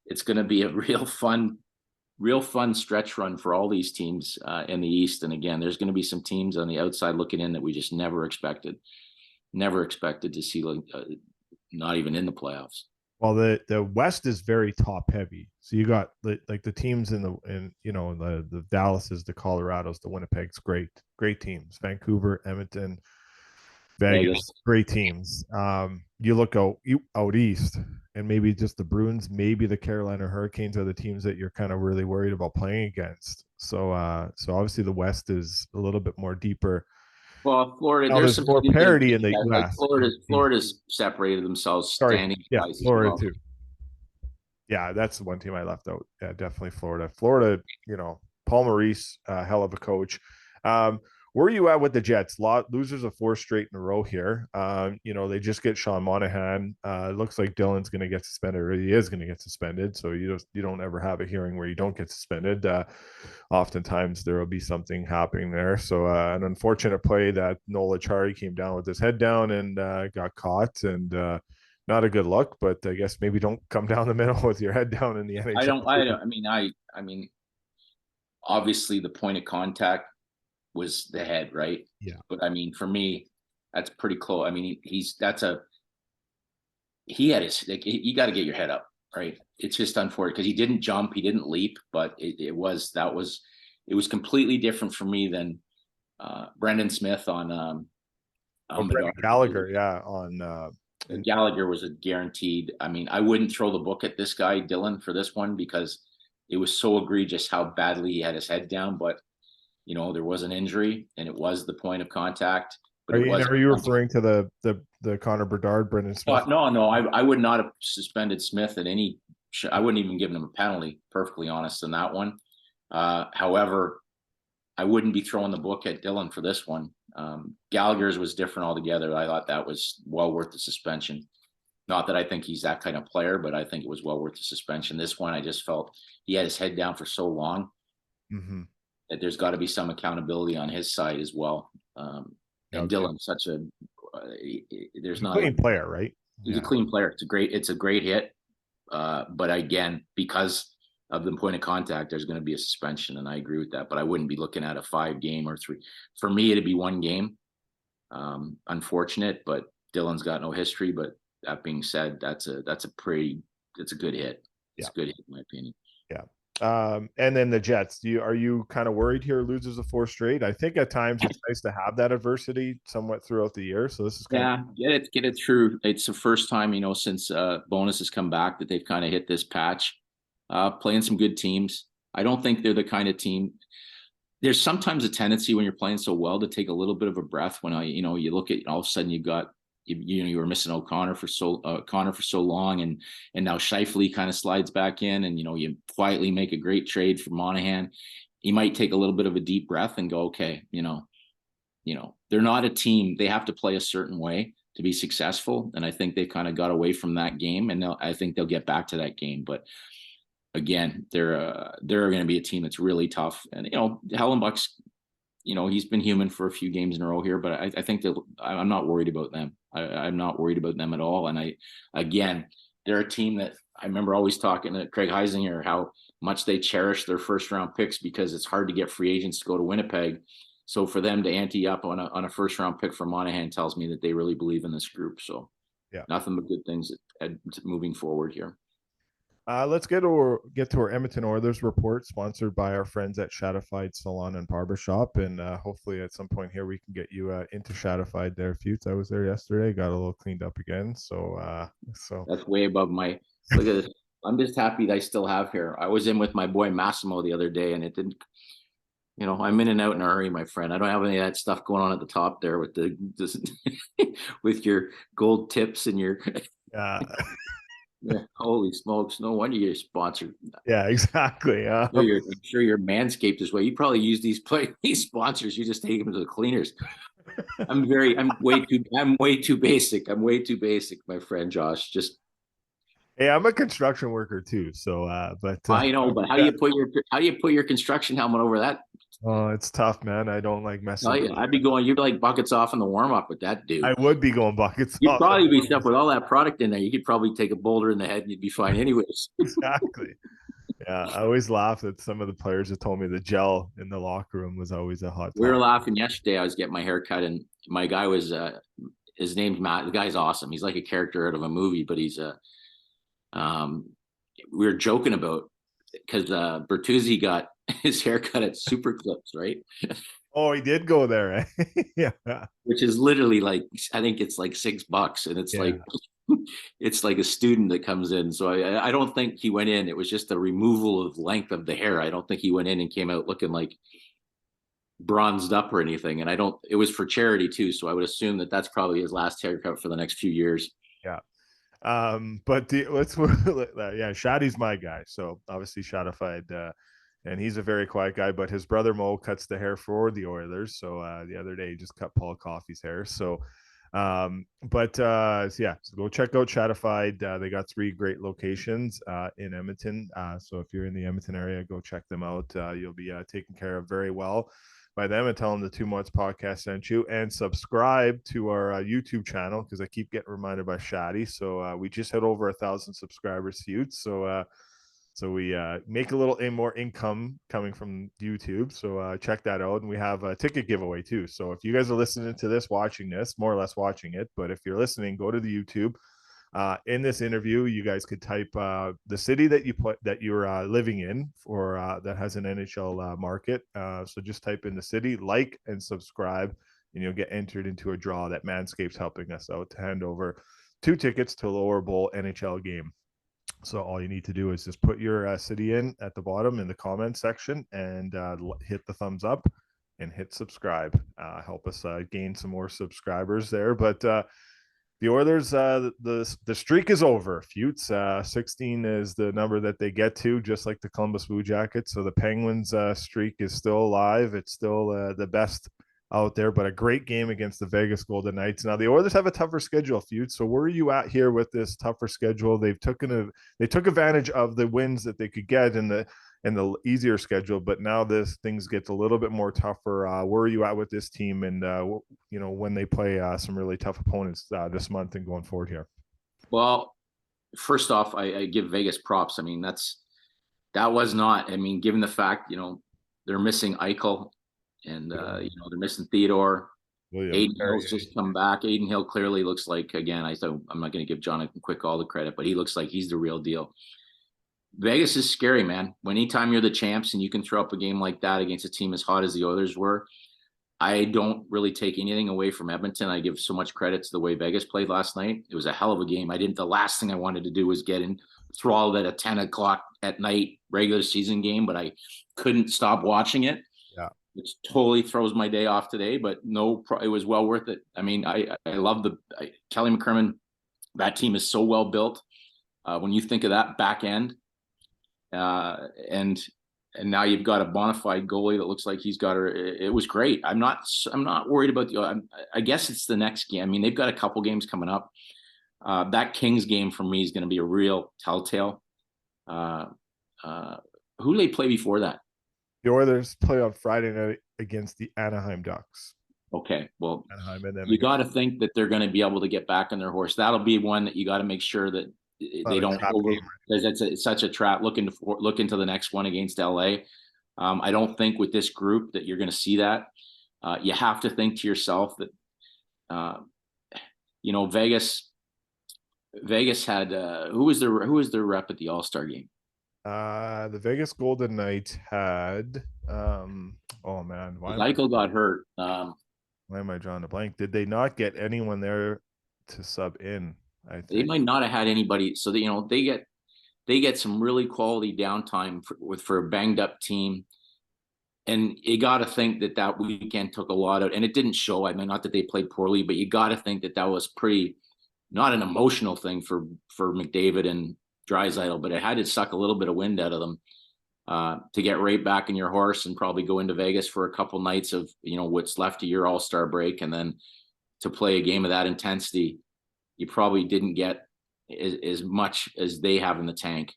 it's going to be a real fun stretch run for all these teams in the East. And again, there's going to be some teams on the outside looking in that we just never expected to see, not even in the playoffs. Well, the West is very top heavy. So you got like the teams in the Dallases, the Colorados, the Winnipegs, great teams. Vancouver, Edmonton, Vegas, great teams. You look out east, and maybe just the Bruins, maybe the Carolina Hurricanes are the teams that you're kind of really worried about playing against. So obviously the West is a little bit more deeper. Well, Florida, there's some more parity in the West. Florida's separated themselves. Florida too. Yeah, that's the one team I left out. Yeah, definitely Florida. Paul Maurice, hell of a coach. Where are you at with the Jets? Losers of 4 straight in a row here. They just get Sean Monahan. It looks like Dylan's going to get suspended, or he is going to get suspended. So you don't ever have a hearing where you don't get suspended. Oftentimes there will be something happening there. So an unfortunate play that Nola Chari came down with his head down and got caught, and not a good look. But I guess maybe don't come down the middle with your head down in the NHL. I mean, obviously the point of contact was the head, right? Yeah. But I mean, for me, that's pretty close. I mean, he had his, like, you got to get your head up, right? It's just unfortunate because he didn't jump, he didn't leap, but it was completely different for me than Brendan Smith on Gallagher, yeah, Gallagher was a guaranteed. I mean, I wouldn't throw the book at this guy, Dylan, for this one because it was so egregious how badly he had his head down. But, there was an injury and it was the point of contact. But are you referring to the Connor Bedard, Brendan Smith? No, I would not have suspended Smith at any. I wouldn't even give him a penalty, perfectly honest, in that one. However, I wouldn't be throwing the book at Dylan for this one. Gallagher's was different altogether. I thought that was well worth the suspension. Not that I think he's that kind of player, but I think it was well worth the suspension. This one, I just felt he had his head down for so long that there's got to be some accountability on his side as well. And Dylan's such a there's not a clean player, right? He's a clean player. It's a great hit. But again, because of the point of contact, there's going to be a suspension, and I agree with that. But I wouldn't be looking at a 5-game or 3. For me, it'd be 1 game. Unfortunate, but Dylan's got no history. But that being said, it's a good hit. It's a good hit, in my opinion. Yeah. And then the Jets. Are you kind of worried here? Loses a 4 straight. I think at times it's nice to have that adversity somewhat throughout the year. So this is get it through. It's the first time since Bonus has come back that they've kind of hit this patch. Playing some good teams. I don't think they're the kind of team. There's sometimes a tendency when you're playing so well to take a little bit of a breath. When you look at all of a sudden you were missing Connor for so long, and now Scheifele kind of slides back in, and you quietly make a great trade for Monahan. You might take a little bit of a deep breath and go, okay, they're not a team. They have to play a certain way to be successful, and I think they kind of got away from that game, and I think they'll get back to that game, but. Again, they're going to be a team that's really tough, and Hellenbuck's, he's been human for a few games in a row here, but I think that I'm not worried about them. I'm not worried about them at all. And they're a team that I remember always talking to Craig Heisinger how much they cherish their first round picks because it's hard to get free agents to go to Winnipeg. So for them to ante up on a first round pick for Monahan tells me that they really believe in this group. So nothing but good things moving forward here. Let's get to our Edmonton Oilers report, sponsored by our friends at Shadified Salon and Barbershop, and hopefully at some point here we can get you into Shadified there, Futes. I was there yesterday, got a little cleaned up again, so that's way above my. Look at this. I'm just happy that I still have hair. I was in with my boy Massimo the other day, and it didn't. I'm in and out in a hurry, my friend. I don't have any of that stuff going on at the top there with with your gold tips and your. Yeah. Yeah, holy smokes! No wonder you're sponsored. Yeah, exactly. I'm sure you're Manscaped as well. You probably use these sponsors. You just take them to the cleaners. I'm way too basic. I'm way too basic, my friend Josh. Hey, I'm a construction worker too. So, I know. But how do you put your construction helmet over that? Oh, it's tough, man. I don't like messing. I'd be going. You'd be like buckets off in the warm up with that dude. I would be going buckets. You'd probably be stuck with all that product in there. You could probably take a boulder in the head and you'd be fine, anyways. Exactly. Yeah, I always laugh that some of the players have told me the gel in the locker room was always a hot. We were laughing yesterday. I was getting my hair cut, and my guy was his name's Matt. The guy's awesome. He's like a character out of a movie, but he's we were joking about because Bertuzzi got his haircut at Super Clips, right? Oh, he did go there, eh? Yeah. Which is literally like, I think it's like $6, and it's like it's like a student that comes in. So I don't think he went in. It was just a removal of length of the hair. I don't think he went in and came out looking like bronzed up or anything. And it was for charity too. So I would assume that that's probably his last haircut for the next few years. Yeah. But Shadi's my guy. So obviously Shadified and he's a very quiet guy. But his brother Mo cuts the hair for the Oilers. So the other day he just cut Paul Coffey's hair. So yeah, so go check out Shadified. They got 3 great locations in Edmonton. So if you're in the Edmonton area, go check them out. You'll be taken care of very well by them, and tell them the 2 Months podcast sent you, and subscribe to our YouTube channel, because I keep getting reminded by Shadi. So we just hit over 1,000 subscribers, Futes. So we make a little more income coming from YouTube. So check that out. And we have a ticket giveaway too. So if you guys are listening to this, watching this, more or less watching it, but if you're listening, go to the YouTube. In this interview, you guys could type the city that you're living in for that has an NHL market. So just type in the city, like, and subscribe, and you'll get entered into a draw that Manscaped's helping us out to hand over 2 tickets to a Lower Bowl NHL game. So all you need to do is just put your city in at the bottom in the comment section, and hit the thumbs up and hit subscribe. Help us gain some more subscribers there. But the Oilers, the streak is over. Futes, 16 is the number that they get to, just like the Columbus Blue Jackets. So the Penguins streak is still alive. It's still the best out there, but a great game against the Vegas Golden Knights. Now the Oilers have a tougher schedule, Futes. So where are you at here with this tougher schedule? They took advantage of the wins that they could get in the easier schedule, but now things gets a little bit more tougher. Where are you at with this team, and when they play some really tough opponents this month and going forward here? Well, first off, I give Vegas props. I mean, that was not. I mean, given the fact they're missing Eichel, and they're missing Theodore. Aiden Hill's just come back. Aiden Hill clearly looks like, again, I'm not going to give Jonathan Quick all the credit, but he looks like he's the real deal. Vegas is scary, man. Anytime you're the champs and you can throw up a game like that against a team as hot as the Oilers were, I don't really take anything away from Edmonton. I give so much credit to the way Vegas played last night. It was a hell of a game. The last thing I wanted to do was get enthralled at a 10 o'clock at night regular season game, but I couldn't stop watching it. Yeah. Which totally throws my day off today, but it was well worth it. I mean, I love Kelly McCrimmon. That team is so well built. When you think of that back end, and now you've got a bona fide goalie that looks like he's got her. It was great. I'm not worried about I guess it's the next game. I mean, they've got a couple games coming up. That Kings game for me is going to be a real telltale. Who do they play before that? The Oilers play on Friday night against the Anaheim Ducks. Okay, well, Anaheim, and then you got to think that they're going to be able to get back on their horse. That'll be one that you got to make sure that they don't because it's such a trap. Look into the next one against LA. I don't think with this group that you're going to see that. You have to think to yourself that Vegas had who was their rep at the All-Star game? The Vegas Golden Knights had Michael got hurt. Why am I drawing a blank? Did they not get anyone there to sub in? I think they might not have had anybody. So that, they get some really quality downtime for a banged up team. And you got to think that weekend took a lot out, and it didn't show. I mean, not that they played poorly, but you got to think that was pretty, not an emotional thing for McDavid and Draisaitl, but it had to suck a little bit of wind out of them to get right back in your horse and probably go into Vegas for a couple nights of what's left of your All-Star break, and then to play a game of that intensity. You probably didn't get as much as they have in the tank,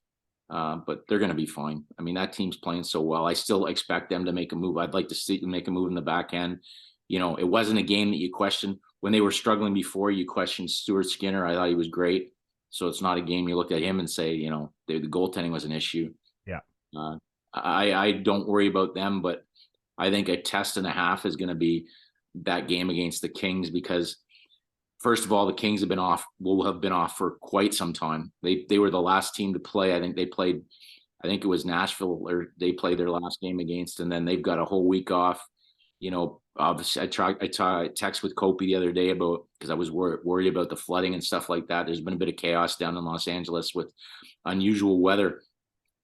but they're going to be fine. I mean, that team's playing so well. I still expect them to make a move. I'd like to see them make a move in the back end. It wasn't a game that you questioned. When they were struggling before, you questioned Stuart Skinner. I thought he was great. So it's not a game you look at him and say, the goaltending was an issue. Yeah. I don't worry about them, but I think a test and a half is going to be that game against the Kings, because first of all, the Kings will have been off for quite some time. They were the last team to play. I think it was Nashville, or they played their last game against, and then they've got a whole week off. Obviously I text with Kopi the other day because I was worried about the flooding and stuff like that. There's been a bit of chaos down in Los Angeles with unusual weather.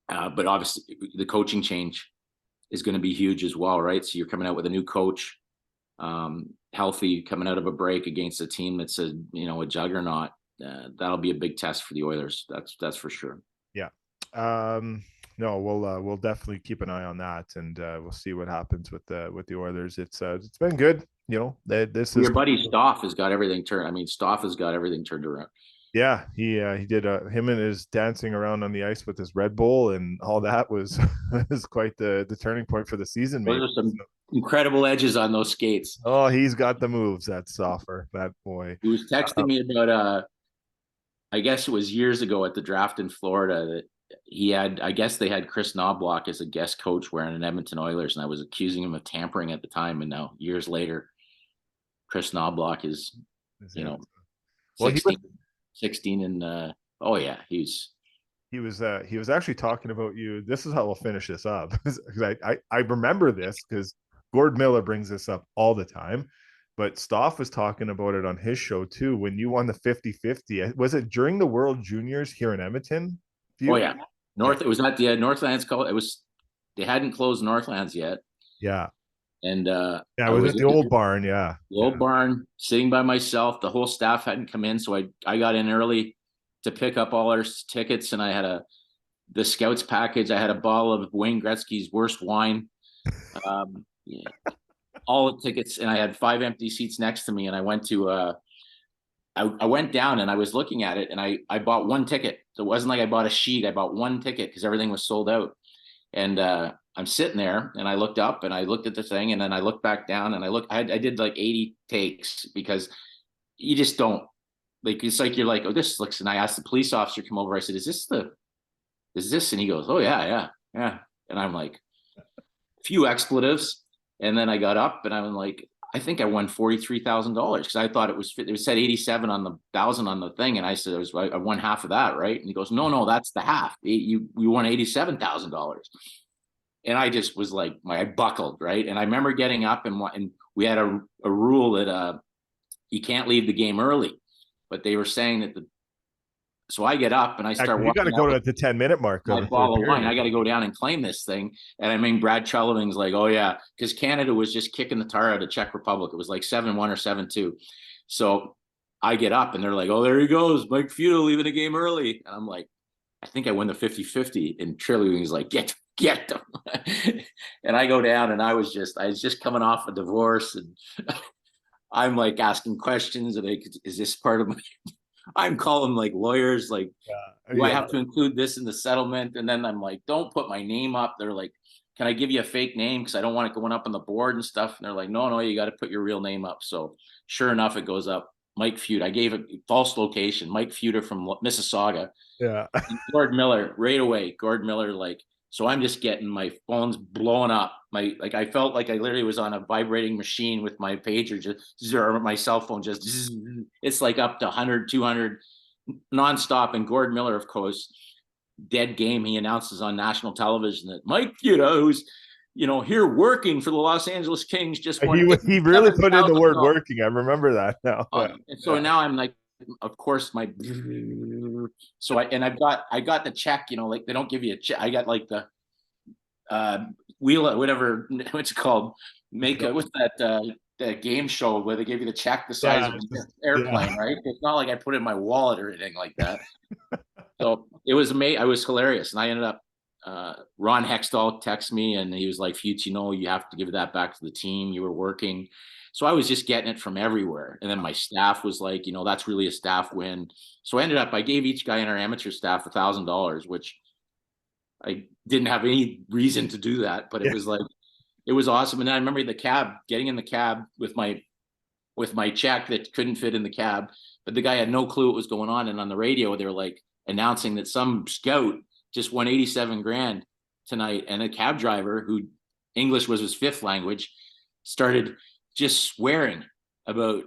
But obviously the coaching change is going to be huge as well, right? So you're coming out with a new coach, healthy, coming out of a break against a team that's a juggernaut. That'll be a big test for the Oilers. That's for sure. Yeah. No, we'll definitely keep an eye on that, and we'll see what happens with the Oilers. It's been good. This is Your buddy Stoff has got everything turned. I mean, Stoff has got everything turned around. yeah. He did him and his dancing around on the ice with his Red Bull and all that was was quite the turning point for the season. Those Maybe. are some incredible edges on those skates. Oh, he's got the moves. That Soffer, that boy. He was texting me about I guess it was years ago at the draft in Florida that he had, I guess they had Chris Knobloch as a guest coach wearing an Edmonton Oilers, and I was accusing him of tampering at the time. And now, years later, Chris Knobloch is, you know, Well, 16 and oh yeah, he was actually talking about you. This is how we'll finish this up. Because I remember this because Gord Miller brings this up all the time. But Stoff was talking about it on his show too. When you won the 50-50, was it during the World Juniors here in Edmonton? Oh yeah, It was not the Northlands call. It was, they hadn't closed Northlands yet. Yeah. And yeah, it was at the old barn. Yeah, the old barn, sitting by myself. The whole staff hadn't come in, so I got in early to pick up all our tickets, and I had the scouts package. I had a bottle of Wayne Gretzky's worst wine, yeah, all the tickets, and I had 5 empty seats next to me. And I went to I went down and I was looking at it, and I bought one ticket. So it wasn't like I bought a sheet. I bought one ticket because everything was sold out. And I'm sitting there, and I looked up and I looked at the thing, and then I looked back down, and I did like 80 takes because you just don't, like, it's like you're like, oh, this looks. And I asked the police officer to come over. I said, is this? And he goes, oh yeah. And I'm like, a few expletives. And then I got up and I was like, I think I won $43,000 because I thought it was said 87 on the 1,000 on the thing, and I said I won half of that, right? And he goes, no, that's the half. You won $87,000, and I just was like, I buckled, right? And I remember getting up, and we had a rule that you can't leave the game early, but they were saying that so I get up and I start. You got to go to the 10-minute mark. I follow line. I got to go down and claim this thing. And I mean, Brad Chulliving's like, oh yeah, because Canada was just kicking the tar out of Czech Republic. It was like 7-1 or 7-2. So I get up and they're like, oh, there he goes, Mike Futa leaving the game early. And I'm like, I think I win the 50-50. And Chulliving's like, get them. And I go down, and I was just coming off a divorce, and I'm like asking questions. And is this part of my? I'm calling like lawyers, like, do I have to include this in the settlement? And then I'm like, don't put my name up. They're like, can I give you a fake name? Because I don't want it going up on the board and stuff. And they're like, no, you got to put your real name up. So sure enough, it goes up. Mike Futa. I gave a false location. Mike Futa from Mississauga. Yeah. Gord Miller right away. Gord Miller, like, so I'm just getting my phone's blowing up. I felt like I literally was on a vibrating machine with my pager, or my cell phone it's like up to 100, 200 nonstop. And Gord Miller, of course, dead game. He announces on national television that Mike Futa, who's, here working for the Los Angeles Kings, just won. He really put in the word working. I remember that now. And so now I'm like, of course, I got the check, like they don't give you a check. I got like the wheel, whatever it's called, what's that game show where they give you the check the size of an airplane, right? It's not like I put it in my wallet or anything like that. So it was amazing. I was hilarious. And I ended up, Ron Hextall texted me, and he was like, Futes, you have to give that back to the team. You were working. So I was just getting it from everywhere. And then my staff was like, that's really a staff win. So I gave each guy in our amateur staff $1,000, which I didn't have any reason to do that, but it was like, it was awesome. And then I remember getting in the cab with my check that couldn't fit in the cab, but the guy had no clue what was going on. And on the radio, they were like announcing that some scout just won 87 grand tonight. And a cab driver who English was his 5th language started just swearing about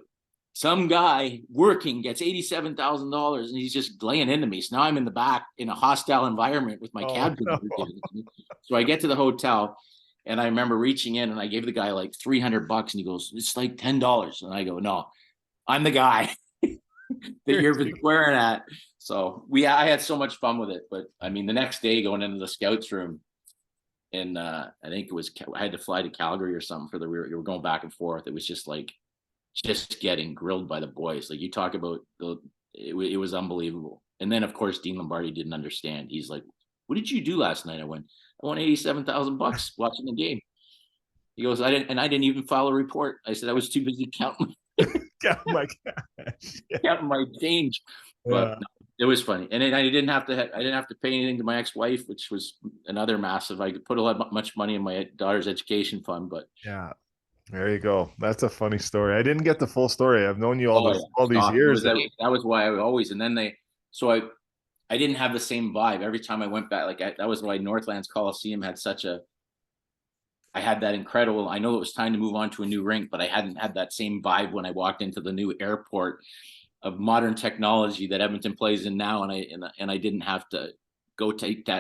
some guy working gets $87,000, and he's just laying into me. So now I'm in the back in a hostile environment with my cab driver. So I get to the hotel, and I remember reaching in, and I gave the guy like $300, and he goes, it's like $10. And I go, no, I'm the guy that you've been swearing at. So I had so much fun with it. But I mean, the next day going into the scouts room, and I think I had to fly to Calgary or something you were going back and forth. It was just like, just getting grilled by the boys. Like, you talk about it was unbelievable. And then of course, Dean Lombardi didn't understand. He's like, what did you do last night? I won $87,000 watching the game. He goes, I didn't even file a report. I said, I was too busy counting my cash. counting my change. But Yeah. no, it was funny. And then I didn't have to pay anything to my ex-wife, which was another massive. I could put much money in my daughter's education fund, but Yeah. There you go. That's a funny story. I didn't get the full story. I've known you all these Stop. years. That was why I always, and then I didn't have the same vibe every time I went back. That was why Northlands Coliseum had I had that incredible. I know it was time to move on to a new rink, but I hadn't had that same vibe when I walked into the new airport of modern technology that Edmonton plays in now, and I didn't have to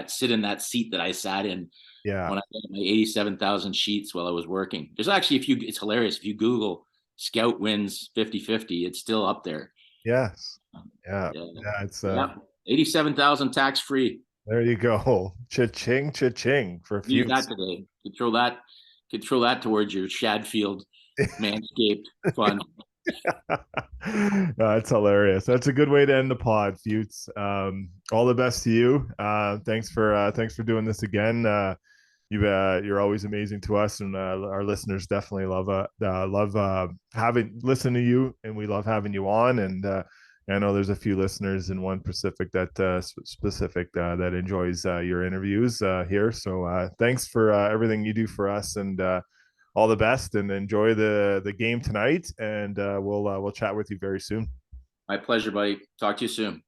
sit in that seat that I sat in. Yeah. When I got my 87,000 sheets while I was working. There's actually it's hilarious. If you Google Scout wins 50-50, it's still up there. Yes. Yeah. It's 87,000 tax free. There you go. Cha-ching, cha-ching for Use Futes. that today. Could throw that towards your Shadfield Manscaped fund. That's hilarious. That's a good way to end the pod, Futes. All the best to you. Thanks for doing this again. You're always amazing to us, and our listeners definitely love listening to you, and we love having you on. And I know there's a few listeners in one Pacific that enjoys your interviews here. So thanks for everything you do for us, and all the best, and enjoy the game tonight. And we'll chat with you very soon. My pleasure, buddy. Talk to you soon.